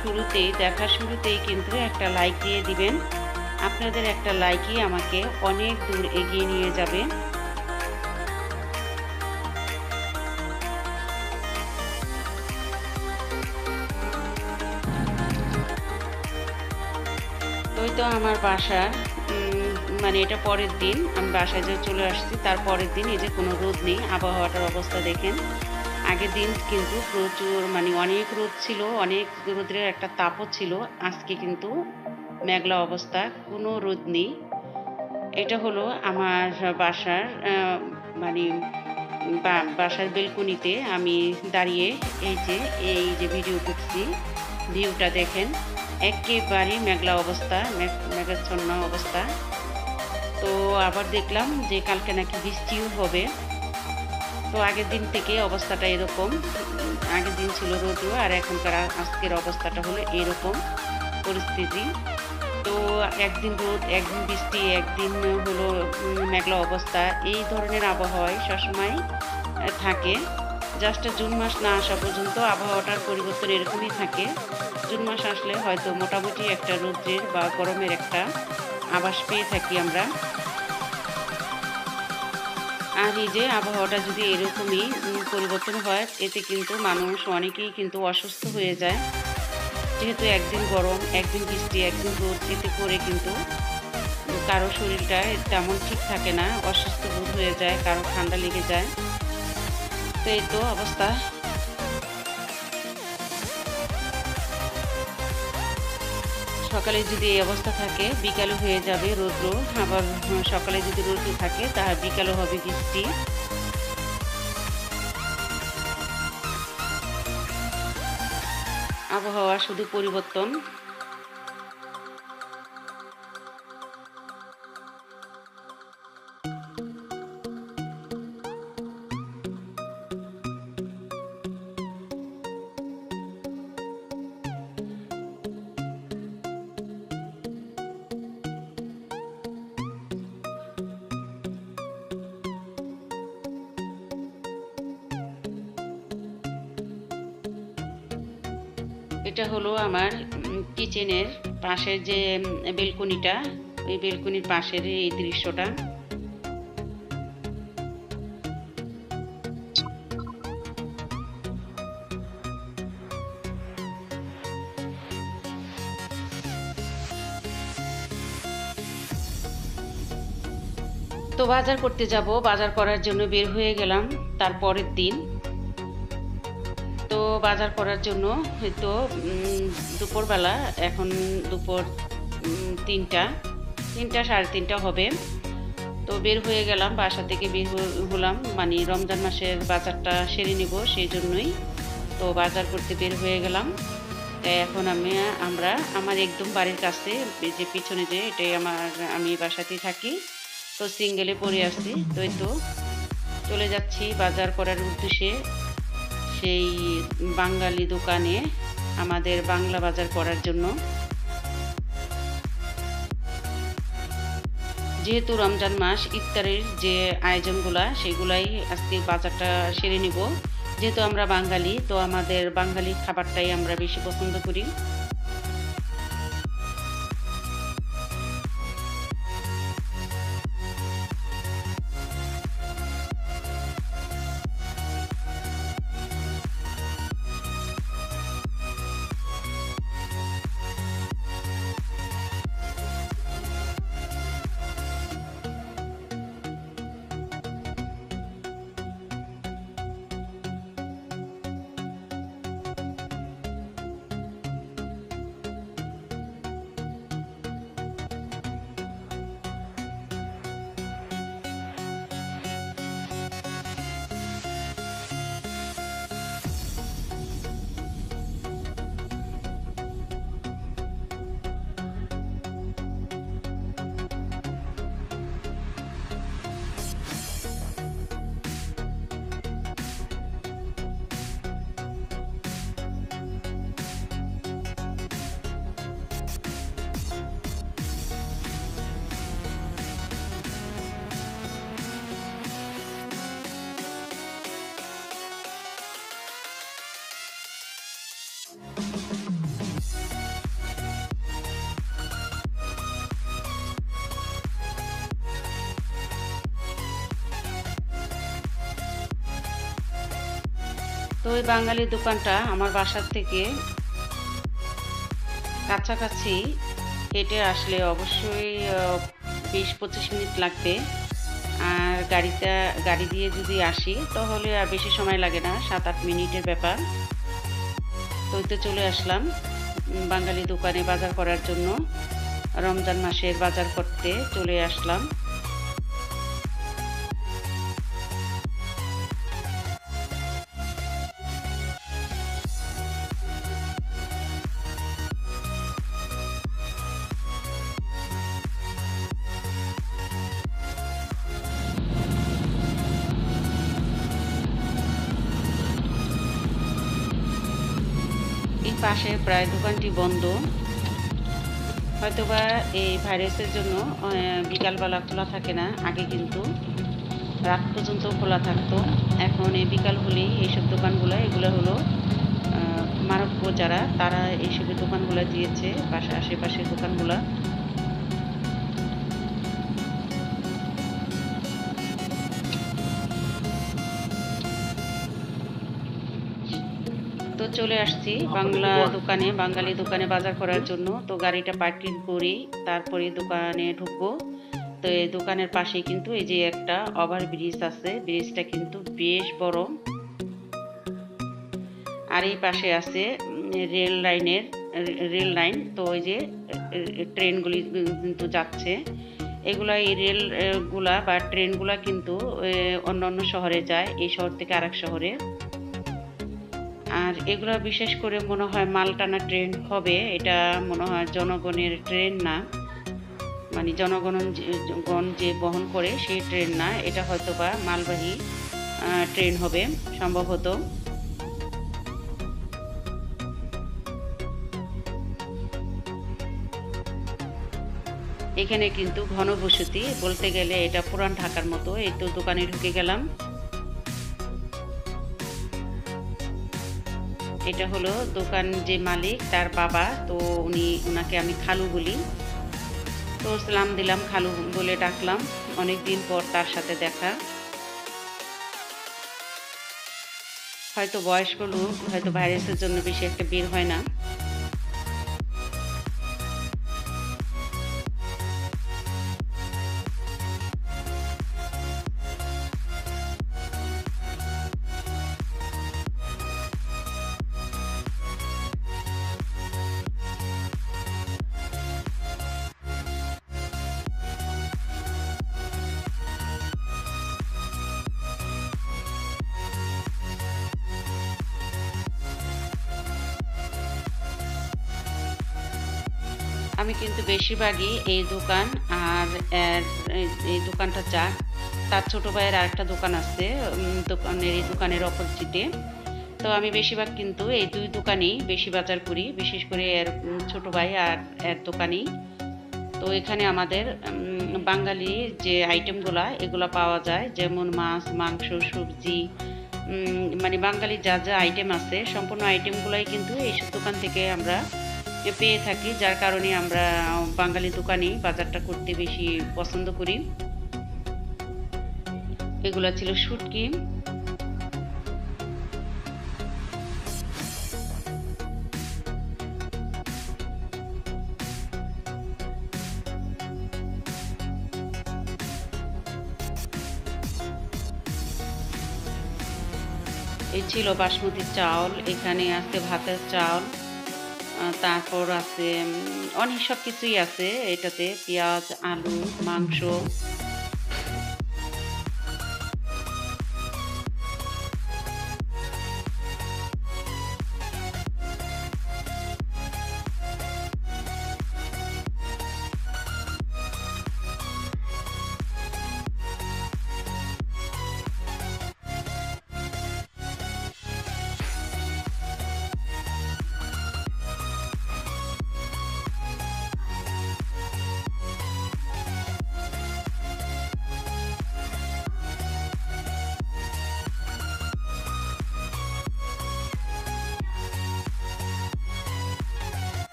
শুরুতেই কিন্তু একটা লাইক দিয়ে দিবেন আপনাদের একটা লাইকই আমাকে অনেক দূর এগিয়ে নিয়ে যাবে। ওই তো আমার বাসার মানে এটা পরের দিন আমি বাসায় যে চলে আসছি, তার পরের দিন এই যে কোনো রোদ নেই, আবহাওয়াটার অবস্থা দেখেন। আগের দিন কিন্তু প্রচুর মানে অনেক রোদ ছিল, অনেক রোদের একটা তাপও ছিল। আজকে কিন্তু মেঘলা অবস্থা, কোনো রোদ নেই। এটা হলো আমার বাসার মানে বাসার বেলকনিতে আমি দাঁড়িয়ে এই যে ভিডিও করছি। ভিউটা দেখেন, একেবারে মেঘলা অবস্থা, মেঘাচ্ছন্ন অবস্থা। তো আবার দেখলাম যে কালকে নাকি বৃষ্টিও হবে। তো আগের দিন থেকে অবস্থাটা এরকম, আগের দিন ছিল রোদও, আর এখনকার আজকের অবস্থাটা হলো এরকম পরিস্থিতি। তো একদিন রোদ, একদিন বৃষ্টি, একদিন হলো মেঘলা অবস্থা, এই ধরনের আবহাওয়ায় সবসময় থাকে। জাস্ট জুন মাস না আসা পর্যন্ত আবহাওয়াটার পরিবর্তন এরকমই থাকে। জুন মাস আসলে হয়তো মোটামুটি একটা রৌদ্রের বা গরমের একটা আভাস পেয়ে থাকি আমরা। আর এই যে আবহাওয়াটা যদি এরকমই পরিবর্তন হয়, এতে কিন্তু মানুষ অনেকেই কিন্তু অসুস্থ হয়ে যায়। যেহেতু একদিন গরম, একদিন বৃষ্টি, একদিন রোদ, এতে করে কিন্তু কারো শরীরটা তেমন ঠিক থাকে না, অসুস্থ বোধ হয়ে যায়, কারো ঠান্ডা লেগে যায়। তো এই তো অবস্থা। সকালে যদি এই অবস্থা থাকে, বিকালে হয়ে যাবে রৌদ্র। আবার সকালে যদি রৌদ্র থাকে, তাহলে বিকালে হবে বৃষ্টি। আবহাওয়া শুধু পরিবর্তন। এটা হলো আমার কিচেনের পাশের যে বেলকনিটা, ওই বেলকনির পাশের এই দৃশ্যটা। তো বাজার করতে যাব, বাজার করার জন্য বের হয়ে গেলাম তার পরের দিন। তো বাজার করার জন্য হয়তো দুপুরবেলা, এখন দুপুর 3টা 3টা 3:30 হবে। তো বের হয়ে গেলাম, বাসা থেকে বের হলাম, মানে রমজান মাসের বাজারটা সেরে নেব সেই জন্যই। তো বাজার করতে বের হয়ে গেলাম। এখন আমরা আমার একদম বাড়ির কাছে যে পিছনে যে এটাই আমি বাসাতেই থাকি। তো সিঙ্গেলে পড়ে আসছি। তো এই তো চলে যাচ্ছি বাজার করার উদ্দেশ্যে সেই বাঙালি দোকানে, আমাদের বাংলা বাজার করার জন্য। যেহেতু রমজান মাস, ইফতারের যে আয়োজনগুলা সেগুলাই আজকে বাজারটা সেরে নিব। যেহেতু আমরা বাঙালি, তো আমাদের বাঙালি খাবারটাই আমরা বেশি পছন্দ করি। তো ওই বাঙালি দোকানটা আমার বাসার থেকে কাছাকাছি, হেঁটে আসলে অবশ্যই 20-25 মিনিট লাগবে। আর গাড়ি দিয়ে যদি আসি তাহলে আর বেশি সময় লাগে না, 7-8 মিনিটের ব্যাপার। তো ওই তো চলে আসলাম বাঙালি দোকানে বাজার করার জন্য। রমজান মাসের বাজার করতে চলে আসলাম। এই পাশে প্রায় দোকানটি বন্ধ, হয়তোবা এই ভাইরাসের জন্য বিকালবেলা খোলা থাকে না। আগে কিন্তু রাত পর্যন্ত খোলা থাকতো। এখন এই বিকাল হলেই এইসব দোকানগুলো, এগুলো হলো মারব্য যারা, তারা এইসব দোকানগুলো দিয়েছে, আশেপাশের দোকানগুলা। তো চলে আসছি বাঙালি দোকানে বাজার করার জন্য। তো গাড়িটা পার্কিং করি, তারপরে দোকানে ঢুকবো। তো এই দোকানের পাশেই কিন্তু এই যে একটা ওভারব্রিজ আছে, ব্রিজটা কিন্তু বেশ বড়। আর এই পাশে আছে রেল লাইন। তো ওই যে ট্রেনগুলি কিন্তু যাচ্ছে। এই রেল গুলা বা ট্রেনগুলা কিন্তু অন্য শহরে যায়, এই শহর থেকে আরেক শহরে। আর এগুলা বিশেষ করে মনে হয় মাল টানা ট্রেন হবে, এটা মনে হয় জনগণের ট্রেন না, মানে জনগণ যে বহন করে সেই ট্রেন না, এটা হয়তো বা মালবাহী ট্রেন হবে সম্ভবত। এখানে কিন্তু ঘনবসতি, বলতে গেলে এটা পুরান ঢাকার মতো। এই তো দোকানে ঢুকে গেলাম। এটা হলো দোকান যে মালিক, তার বাবা। তো ওনাকে আমি খালু বলি। তো সালাম দিলাম, খালু বলে ডাকলাম। অনেকদিন পর তার সাথে দেখা। হয়তো বয়স্ক লোক, হয়তো ভাইরাসের জন্য বেশি একটা বের হয় না। আমি কিন্তু বেশিরভাগই এই দোকান আর এই দোকানটা যা, তার ছোট ভাইয়ের আরেকটা দোকান আছে, এই দোকানের অপোজিটে। তো আমি বেশিরভাগ কিন্তু এই দুই দোকানেই বেশি বাজার করি, বিশেষ করে এর ছোট ভাই আর এর দোকানেই। তো এখানে আমাদের বাঙালি যে আইটেমগুলা, এগুলো পাওয়া যায়, যেমন মাছ, মাংস, সবজি, মানে বাঙালি যা যা আইটেম আছে সম্পূর্ণ আইটেমগুলাই কিন্তু এইসব দোকান থেকে আমরা পেয়ে থাকি। যার কারণে আমরা বাঙালি দোকানে বাজারটা করতে বেশি পছন্দ করি। এগুলা ছিল শুটকি। এই ছিল বাসমতি চাউল, এখানে আছে ভাতের চাউল, তারপর আছে অনেক সব কিছুই আছে এটাতে, পেঁয়াজ, আলু, মাংস।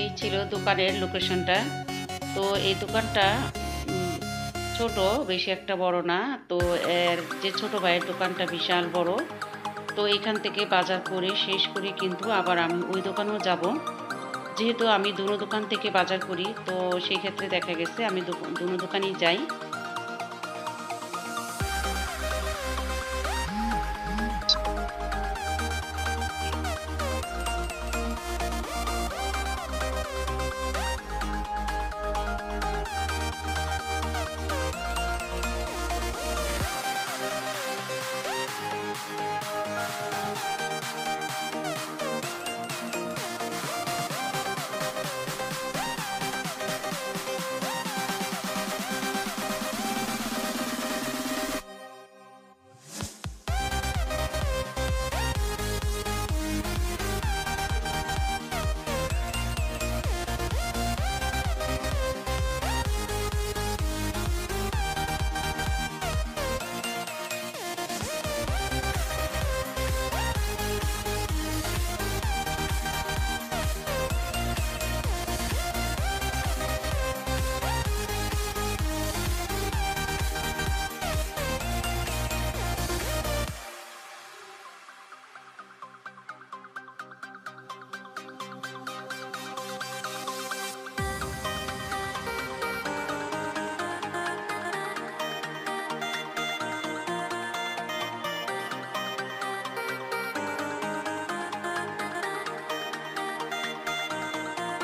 এই ছিল দোকানের লোকেশনটা। তো এই দোকানটা ছোট, বেশি একটা বড় না। তো এর যে ছোট ভাইয়ের দোকানটা বিশাল বড়। তো এখান থেকে বাজার করে শেষ করে কিন্তু আবার আমি ওই দোকানেও যাব। যেহেতু আমি দুনো দোকান থেকে বাজার করি, তো সেই ক্ষেত্রে দেখা গেছে আমি দুনো দোকানেই যাই।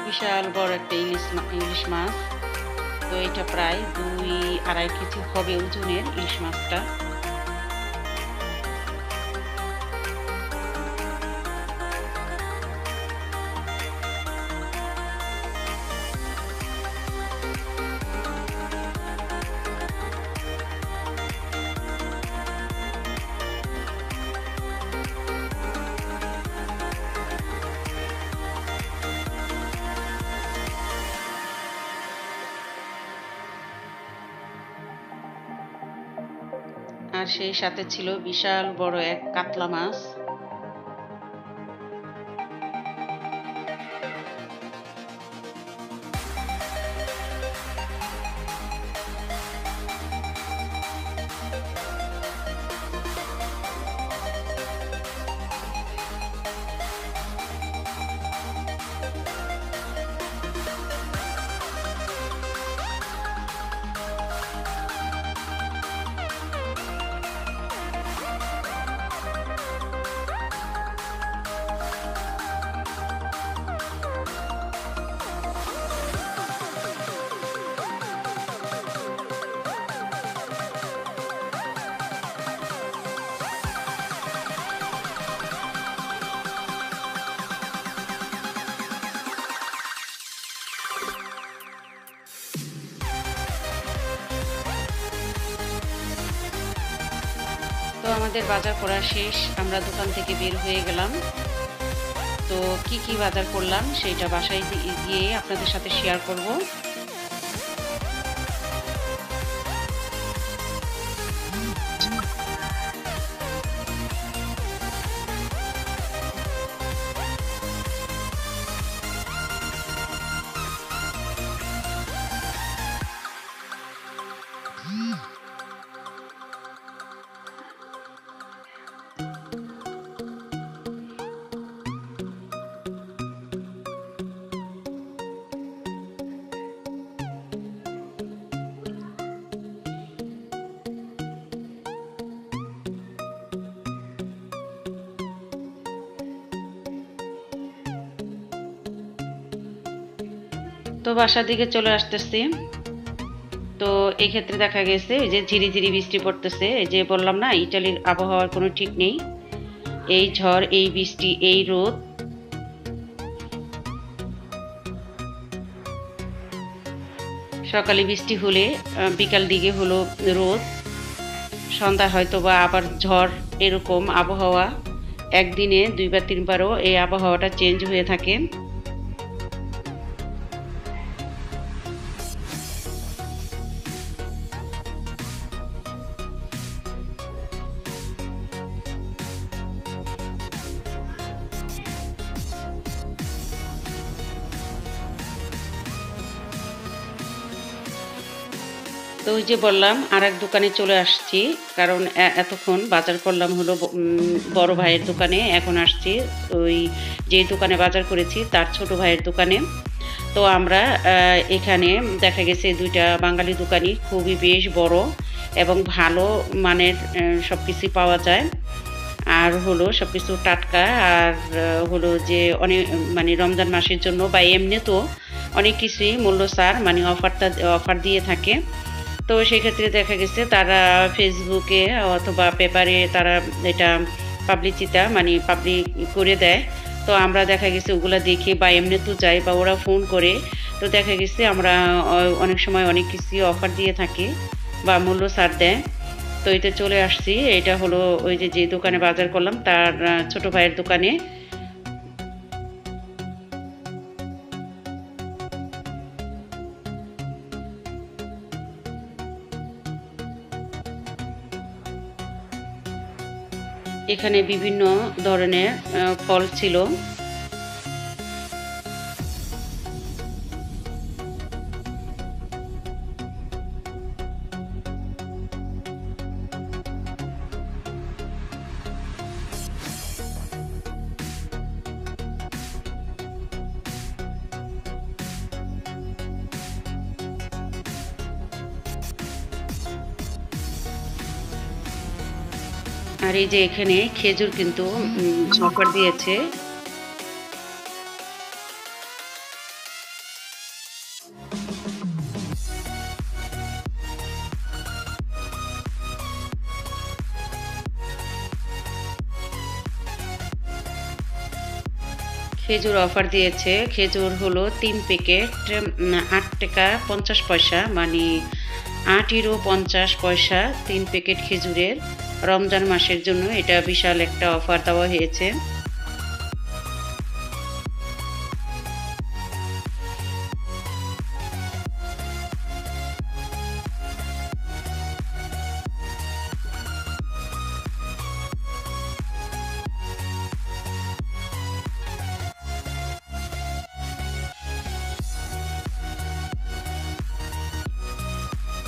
বিশাল বড় একটা ইলিশ মাছ। তো এটা প্রায় 2-2.5 কেজি হবে ওজনের ইলিশ মাছটা। আর সেই সাথে ছিল বিশাল বড় এক কাতলা মাছ। তো আমাদের বাজার করা শেষ, আমরা দোকান থেকে বের হয়ে গেলাম। তো কি কি বাজার করলাম সেটা বাসায় গিয়ে আপনাদের সাথে শেয়ার করব। তো বাসার দিকে চলে আসতেছি। তো এই ক্ষেত্রে দেখা গেছে যে ঝিরিঝিরি বৃষ্টি পড়তেছে। এই যে বললাম না, ইটালির আবহাওয়ার কোনো ঠিক নেই। এই ঝড়, এই বৃষ্টি, এই রোদ। সকালে বৃষ্টি হলে বিকাল দিকে হলো রোদ, সন্ধ্যা হয়তো বা আবার ঝড়। এরকম আবহাওয়া একদিনে 2-3বারও এই আবহাওয়াটা চেঞ্জ হয়ে থাকে। তো ওই যে বললাম আরেক দোকানে চলে আসছি, কারণ এতক্ষণ বাজার করলাম হলো বড় ভাইয়ের দোকানে, এখন আসছি ওই যেই দোকানে বাজার করেছি তার ছোট ভাইয়ের দোকানে। তো আমরা এখানে দেখা গেছে দুইটা বাঙালি দোকানই খুবই বেশ বড় এবং ভালো মানের সব কিছুই পাওয়া যায়। আর হলো সব কিছু টাটকা, আর হলো যে অনেক মানে রমজান মাসের জন্য বা এমনি তো অনেক কিছুই মূল্য ছাড় মানে অফার দিয়ে থাকে। তো সেক্ষেত্রে দেখা গেছে তারা ফেসবুকে অথবা পেপারে তারা এটা পাবলিক করে দেয়। তো আমরা দেখা গেছে ওগুলা দেখে বা এমনি তো যাই বা ওরা ফোন করে, তো দেখা গেছে আমরা অনেক সময় অনেক কিছু অফার দিয়ে থাকে বা মূল্য ছাড় দেয়। তো এতে চলে আসছি, এটা হলো ওই যে দোকানে বাজার করলাম তার ছোট ভাইয়ের দোকানে। এখানে বিভিন্ন ধরনের ফল ছিল। আর এই যে এখানে খেজুর কিন্তু অফার দিয়েছে। খেজুর অফার দিয়েছে, খেজুর হলো 3 প্যাকেট 8 টাকা 50 পয়সা, মানে 8 ইউরো 50 পয়সা 3 প্যাকেট খেজুরের। রমজান মাসের জন্য এটা বিশাল একটা অফার দেওয়া হয়েছে।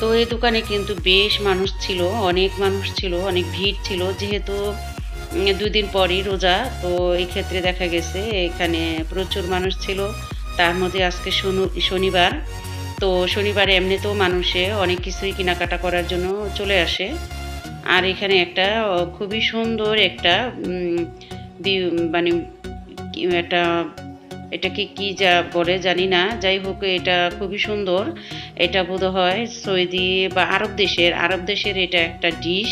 তো এই দোকানে কিন্তু বেশ মানুষ ছিল, অনেক মানুষ ছিল, অনেক ভিড় ছিল, যেহেতু 2 দিন পরই রোজা। তো এই ক্ষেত্রে দেখা গেছে এখানে প্রচুর মানুষ ছিল। তার মধ্যে আজকে শনিবার। তো শনিবারে এমনিতেও মানুষে অনেক কিছুই কেনাকাটা করার জন্য চলে আসে। আর এখানে একটা খুবই সুন্দর একটা মানে একটা, এটাকে কি যা বলে জানি না, যাই হোক এটা খুবই সুন্দর। এটা বোধহয় সৌদি বা আরব দেশের এটা একটা ডিশ।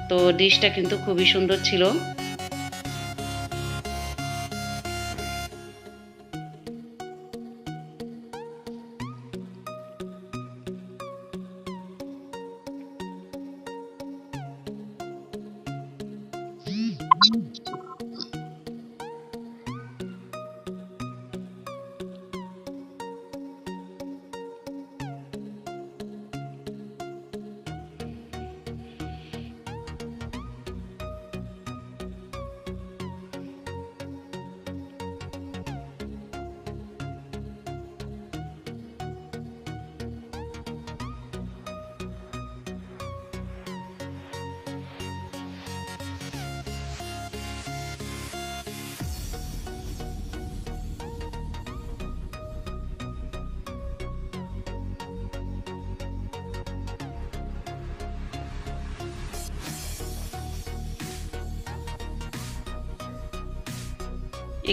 তো ডিশটা কিন্তু খুবই সুন্দর ছিল।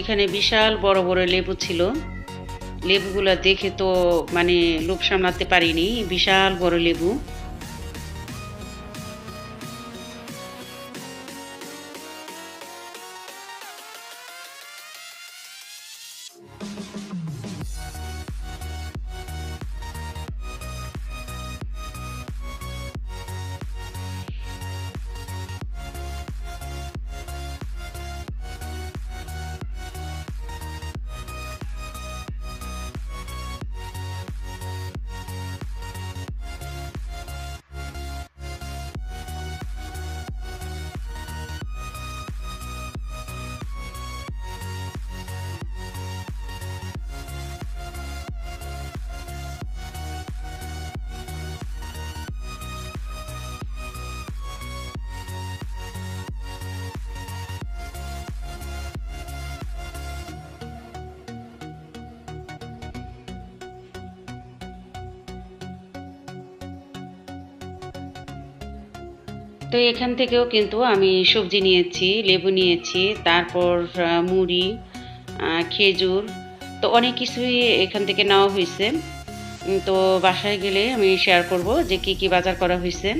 এখানে বিশাল বড় বড় লেবু ছিল। লেবুগুলা দেখে তো মানে লোভ সামলাতে পারিনি, বিশাল বড় লেবু। তো এখান থেকেও কিন্তু আমি সবজি নিয়েছি, লেবু নিয়েছি, তারপর মুড়ি, খেজুর, তো অনেক কিছুই এখান থেকে নেওয়া হয়েছে। তো বাসায় গেলে আমি শেয়ার করব যে কি কি বাজার করা হয়েছে।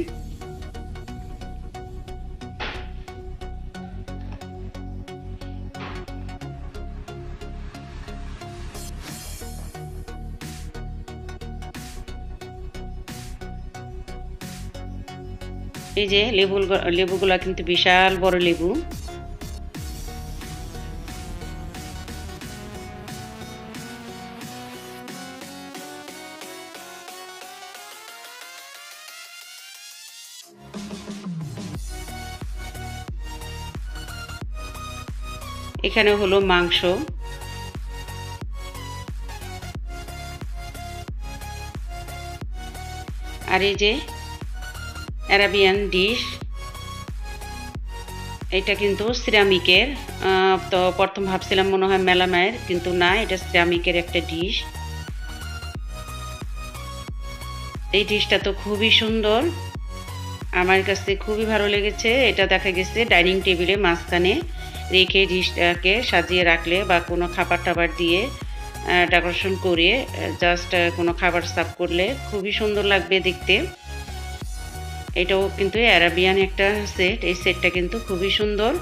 এই যে লেবুগুলা কিন্তু বিশাল বড় লেবু। এখানে হলো মাংস, আর এই যে অ্যারাবিয়ান ডিশ, এটা কিন্তু সিরামিকের। তো প্রথম ভাবছিলাম মনে হয় মেলামায়ের, কিন্তু না, এটা সিরামিকের একটা ডিশ। এই ডিশটা তো খুবই সুন্দর, আমার কাছে খুবই ভালো লেগেছে। এটা দেখা গেছে ডাইনিং টেবিলে মাঝখানে রেখে ডিশটাকে সাজিয়ে রাখলে বা কোনো খাবার টাবার দিয়ে ডেকোরেশন করে জাস্ট কোনো খাবার সার্ভ করলে খুবই সুন্দর লাগবে দেখতে। এটাও কিন্তু অ্যারাবিয়ান একটা সেট, এই সেটটা কিন্তু খুবই সুন্দর,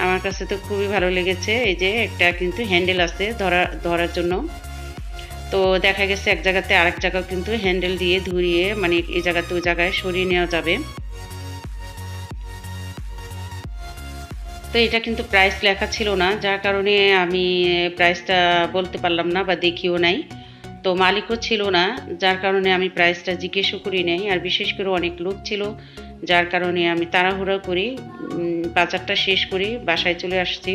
আমার কাছে তো খুবই ভালো লেগেছে। এই যে একটা কিন্তু হ্যান্ডেল আছে ধরার জন্য। তো দেখা গেছে এক জায়গাতে আরেক জায়গাও কিন্তু হ্যান্ডেল দিয়ে ধরিয়ে মানে এই জায়গাতে ওই জায়গায় সরিয়ে নেওয়া যাবে। তো এটা কিন্তু প্রাইস লেখা ছিল না, যার কারণে আমি প্রাইসটা বলতে পারলাম না বা দেখিও নাই। তো মালিকও ছিল না, যার কারণে আমি প্রাইসটা জিজ্ঞেসও করি নাই। আর বিশেষ করে অনেক লোক ছিল, যার কারণে আমি তাড়াহুড়ো করি বাজারটা শেষ করি বাসায় চলে আসছি।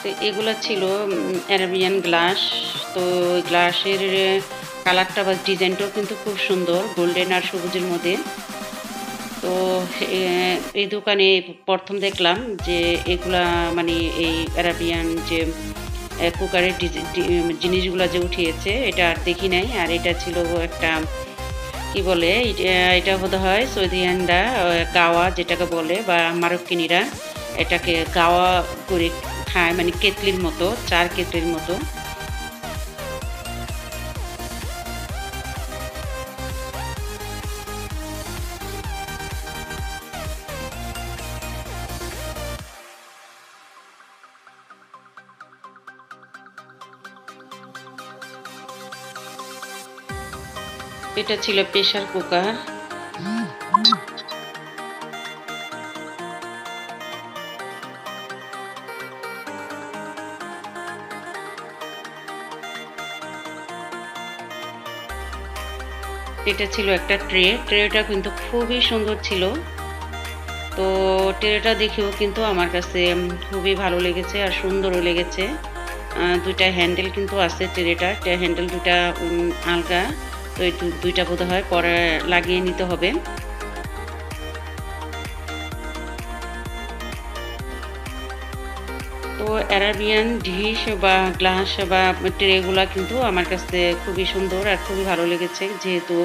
তো এগুলো ছিল অ্যারাবিয়ান গ্লাস। তো গ্লাসের কালারটা বা ডিজাইনটাও কিন্তু খুব সুন্দর, গোল্ডেন আর সবুজের মধ্যে। তো এই দোকানে প্রথম দেখলাম যে এগুলা মানে এই অ্যারাবিয়ান যে কুকারের জিনিসগুলো যে উঠিয়েছে, এটা আর দেখি নাই। আর এটা ছিল একটা কি বলে, এটা বোধ হয় সৌদিয়ানরা গাওয়া যেটাকে বলে, বা মারক্কিনিরা এটাকে গাওয়া করে খায়, মানে কেতলির মতো, চার কেতলির মতো। এটা ছিল প্রেসার কুকার। এটা ছিল একটা ট্রেটা কিন্তু খুবই সুন্দর ছিল। তো ট্রেটা দেখেও কিন্তু আমার কাছে খুবই ভালো লেগেছে আর সুন্দরও লেগেছে। দুইটা হ্যান্ডেল কিন্তু আছে ট্রেটার, হ্যান্ডেল দুটা আলগা। তো এই দুইটা বোধ হয় পরে লাগিয়ে নিতে হবে। তো অ্যারাবিয়ান ডিশ বা গ্লাস বা ট্রেগুলা কিন্তু আমার কাছে খুবই সুন্দর আর খুবই ভালো লেগেছে, যেহেতু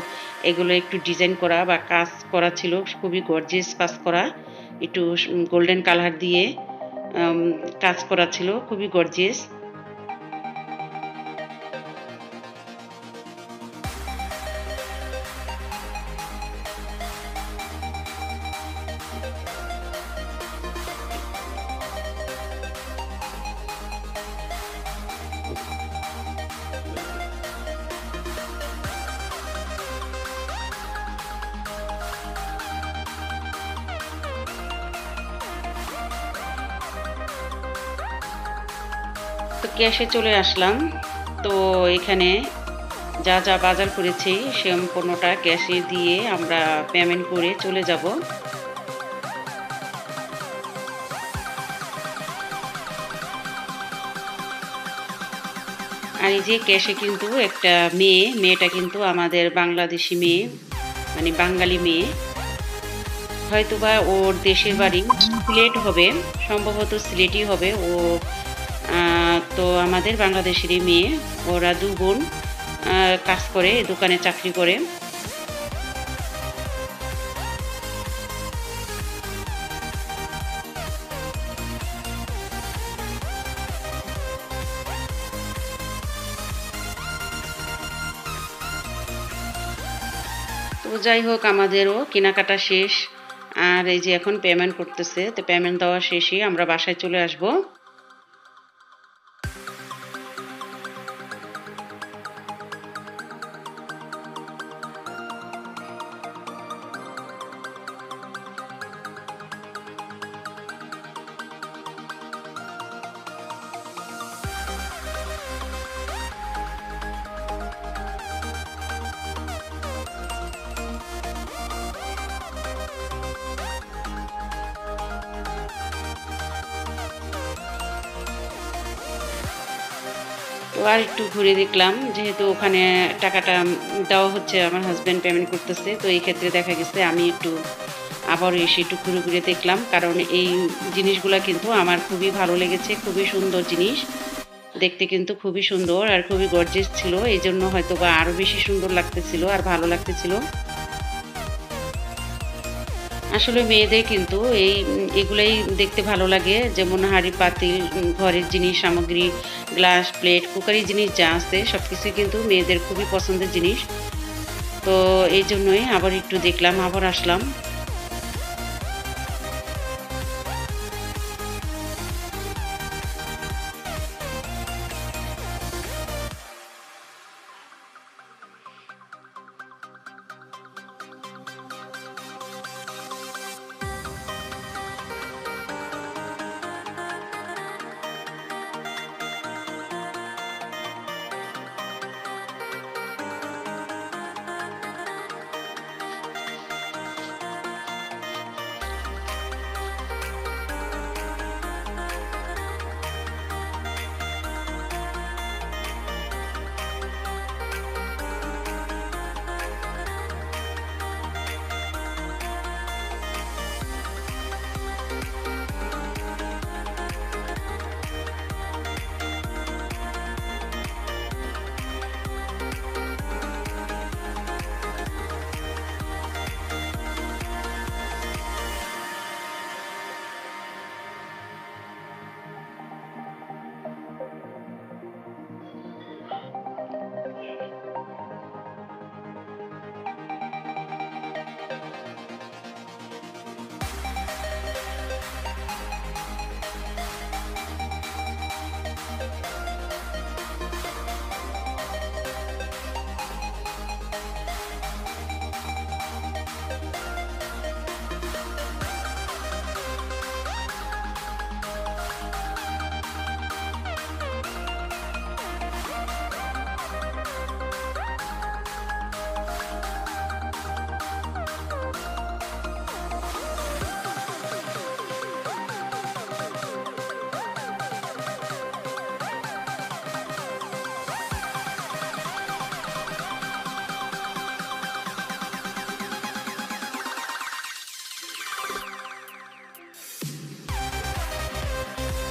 এগুলো একটু ডিজাইন করা বা কাজ করা ছিল, খুবই গর্জিয়াস কাজ করা, একটু গোল্ডেন কালার দিয়ে কাজ করা ছিল, খুবই গর্জিয়াস। তো ক্যাশে চলে আসলাম। তো এখানে যা যা বাজার করেছি সম্পূর্ণটা ক্যাশে দিয়ে আমরা পেমেন্ট করে চলে যাব। আর এই যে ক্যাশে কিন্তু একটা মেয়েটা কিন্তু আমাদের বাংলাদেশি মেয়ে, মানে বাঙালি মেয়ে। হয়তোবা ওর দেশের বাড়ি সিলেট হবে, সম্ভবত সিলেটই হবে ও। তো আমাদের বাংলাদেশেরই মেয়ে, ওরা 2 বোন কাজ করে, দোকানে চাকরি করে। তো যাই হোক, আমাদেরও কেনাকাটা শেষ। আর এই যে এখন পেমেন্ট করতেছে, তো পেমেন্ট দেওয়া শেষে আমরা বাসায় চলে আসব। তো আর একটু ঘুরে দেখলাম, যেহেতু ওখানে টাকাটা দেওয়া হচ্ছে, আমার হাজব্যান্ড পেমেন্ট করতেছে, তো এই ক্ষেত্রে দেখা গেছে আমি একটু আবার এসে একটু ঘুরে ঘুরে দেখলাম, কারণ এই জিনিসগুলা কিন্তু আমার খুবই ভালো লেগেছে। খুবই সুন্দর জিনিস, দেখতে কিন্তু খুবই সুন্দর আর খুবই গর্জিয়াস ছিল, এই জন্য হয়তো বা আরও বেশি সুন্দর লাগতেছিল আর ভালো লাগতেছিল। আসলে মেয়েদের কিন্তু এগুলাই দেখতে ভালো লাগে, যেমন হাঁড়ি পাতিল, ঘরের জিনিস সামগ্রী, গ্লাস প্লেট কুকারি জিনিস যা আছে সব কিছুই কিন্তু মেয়েদের খুবই পছন্দের জিনিস। তো এই জন্যই আবার একটু দেখলাম, আবার আসলাম।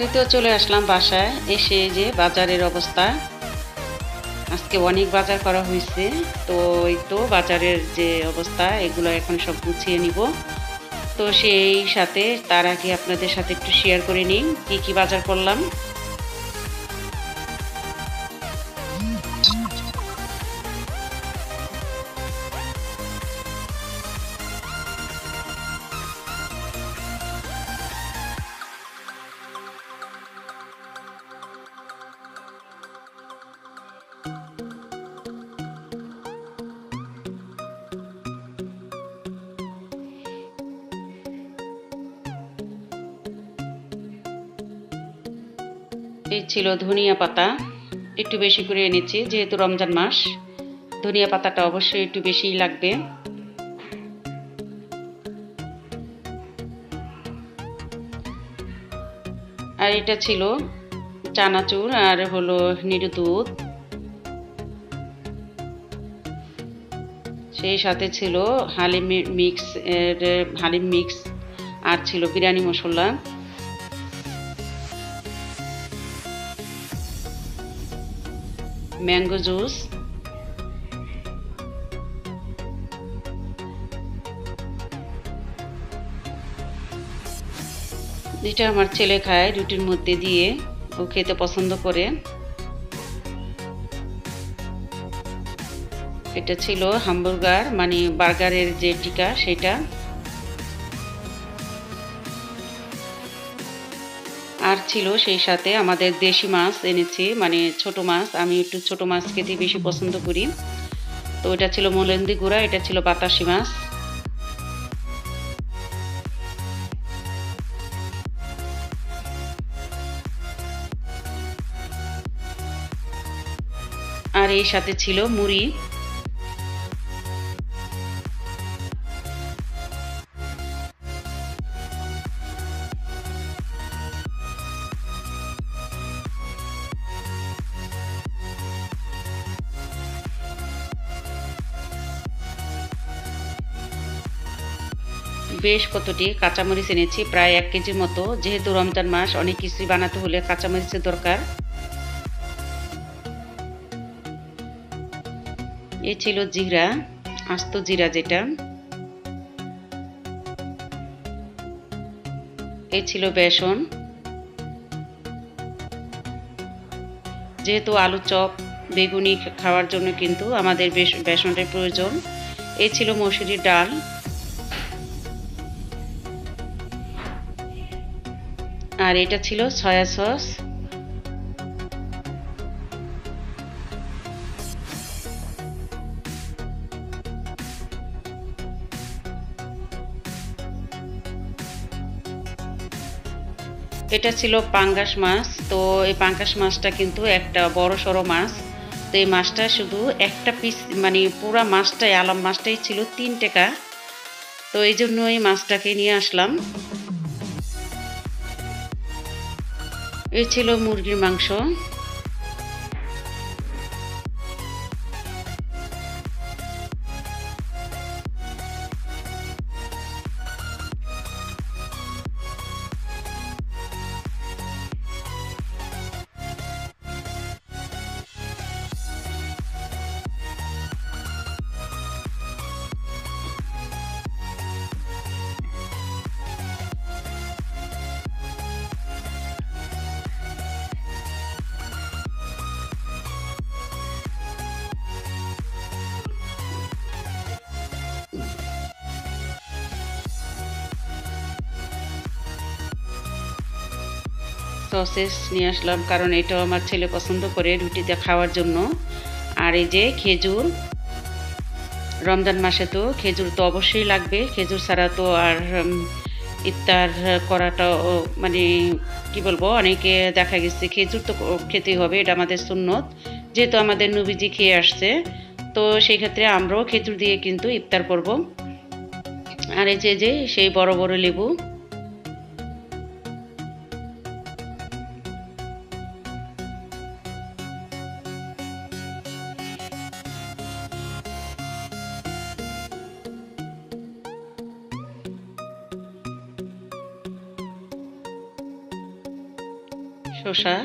এই তো চলে আসলাম বাসায়। এসে যে বাজারের অবস্থা, আজকে অনেক বাজার করা হয়েছে। তো এই তো বাজারের যে অবস্থা, এগুলো এখন সব গুছিয়ে নিব। তো সেই সাথে তার আগে আপনাদের সাথে একটু শেয়ার করে নিই কি কি বাজার করলাম। এই ছিল ধনিয়া পাতা, একটু বেশি করে এনেছি যেহেতু রমজান মাস, ধনিয়া পাতাটা অবশ্যই একটু বেশিই লাগবে। আর এটা ছিল চানাচুর আর হলো নিরু দুধ, সেই সাথে ছিল হালিম মিক্স আর ছিল বিরিয়ানি মশলা। ম্যাঙ্গো জুস, যেটা আমার ছেলে খায় রুটির মধ্যে দিয়ে, ও খেতে পছন্দ করে। এটা ছিল হামবার্গার মানে বার্গারের যে টিকা সেটা। আর ছিল সেই সাথে আমাদের দেশি মাছ এনেছি, মানে ছোট মাছ, আমি একটু ছোট মাছ খেতে বেশি পছন্দ করি। তো এটা ছিল মোলেন্দি গুঁড়া, এটা ছিল বাতাসি মাছ। আর এই সাথে ছিল মুড়ি। বেশ কতটি কাঁচামরিচ এনেছি, প্রায় 1 কেজির মতো, যেহেতু রমজান মাস অনেক কিছুই বানাতে হলে কাঁচামরিচের দরকার। এ ছিল জিরা, আস্ত জিরা যেটা। এ ছিল বেসন, যেহেতু আলু চপ বেগুনি খাওয়ার জন্য কিন্তু আমাদের বেসনের প্রয়োজন। এ ছিল মসুরির ডাল। আর এটা ছিল সয়া সস। এটা ছিল পাঙ্গাস মাছ। তো এই পাঙ্গাস মাছটা কিন্তু একটা বড় সড়ো মাছ। তো এই মাছটা শুধু একটা পিস, মানে পুরা মাছটাই, আলাম মাছটাই ছিল 3 টাকা। তো এই জন্য এই মাছটাকে নিয়ে আসলাম। এই ছিল মুরগির মাংস। সসেস নিয়ে আসলাম, কারণ এটাও আমার ছেলে পছন্দ করে রুটিতে খাওয়ার জন্য। আর এই যে খেজুর, রমজান মাসে তো খেজুর তো অবশ্যই লাগবে, খেজুর ছাড়া তো আর ইফতার করাটা মানে কি বলবো, অনেকে দেখা গেছে খেজুর তো খেতেই হবে, এটা আমাদের সুন্নত, যেহেতু আমাদের নবীজি খেয়ে আসছে। তো সেই ক্ষেত্রে আমরাও খেজুর দিয়ে কিন্তু ইফতার করব। আর এই যে সেই বড় বড় লেবু, শসা,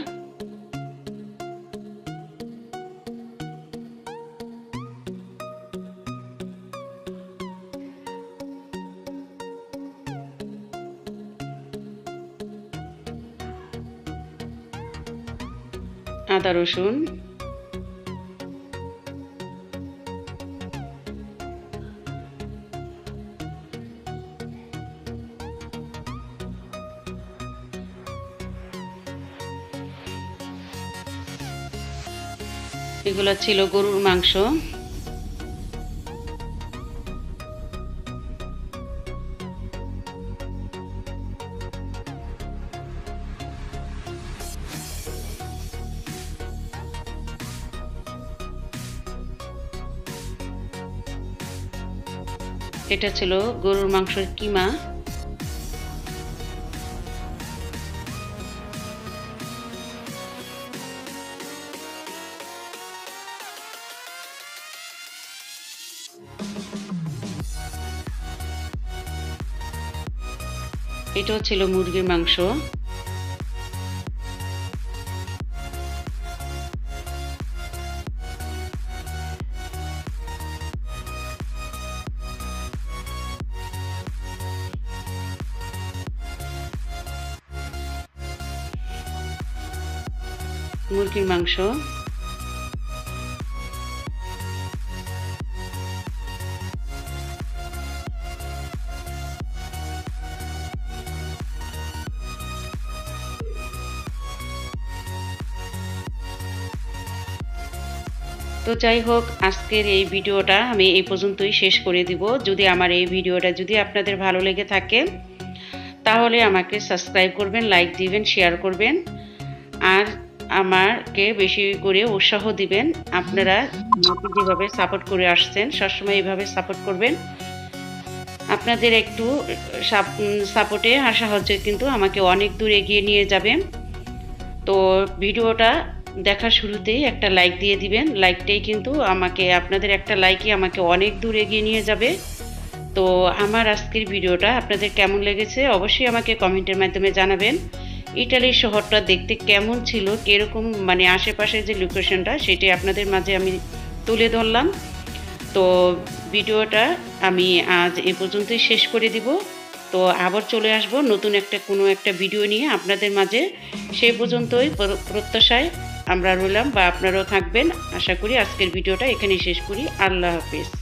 আদা রসুন, এগুলো ছিল গরুর মাংস। এটা ছিল গরুর মাংসের কিমা। এটাও ছিল মুরগির মাংস। মুরগির মাংস, তো যাই হোক, আজকের এই ভিডিওটা আমি এই পর্যন্তই শেষ করে দিব। যদি আমার এই ভিডিওটা যদি আপনাদের ভালো লেগে থাকে তাহলে আমাকে সাবস্ক্রাইব করবেন, লাইক দিবেন, শেয়ার করবেন, আর আমাকে বেশি করে উৎসাহ দিবেন। আপনারা আমাকে যেভাবে সাপোর্ট করে আসছেন সবসময় এইভাবে সাপোর্ট করবেন। আপনাদের একটু সাপোর্টে আর সাহায্যে কিন্তু আমাকে অনেক দূর এগিয়ে নিয়ে যাবেন। তো ভিডিওটা দেখার শুরুতেই একটা লাইক দিয়ে দিবেন। লাইকটাই কিন্তু আমাকে, আপনাদের একটা লাইকই আমাকে অনেক দূর এগিয়ে নিয়ে যাবে। তো আমার আজকের ভিডিওটা আপনাদের কেমন লেগেছে অবশ্যই আমাকে কমেন্টের মাধ্যমে জানাবেন। ইটালির শহরটা দেখতে কেমন ছিল, কীরকম মানে আশেপাশের যে লোকেশনটা সেটাই আপনাদের মাঝে আমি তুলে ধরলাম। তো ভিডিওটা আমি আজ এ পর্যন্তই শেষ করে দিব। তো আবার চলে আসব নতুন কোনো একটা ভিডিও নিয়ে আপনাদের মাঝে। সেই পর্যন্তই প্রত্যাশায় আমরা রইলাম, বা আপনারাও থাকবেন আশা করি। আজকের ভিডিওটা এখানেই শেষ করি। আল্লাহ হাফেজ।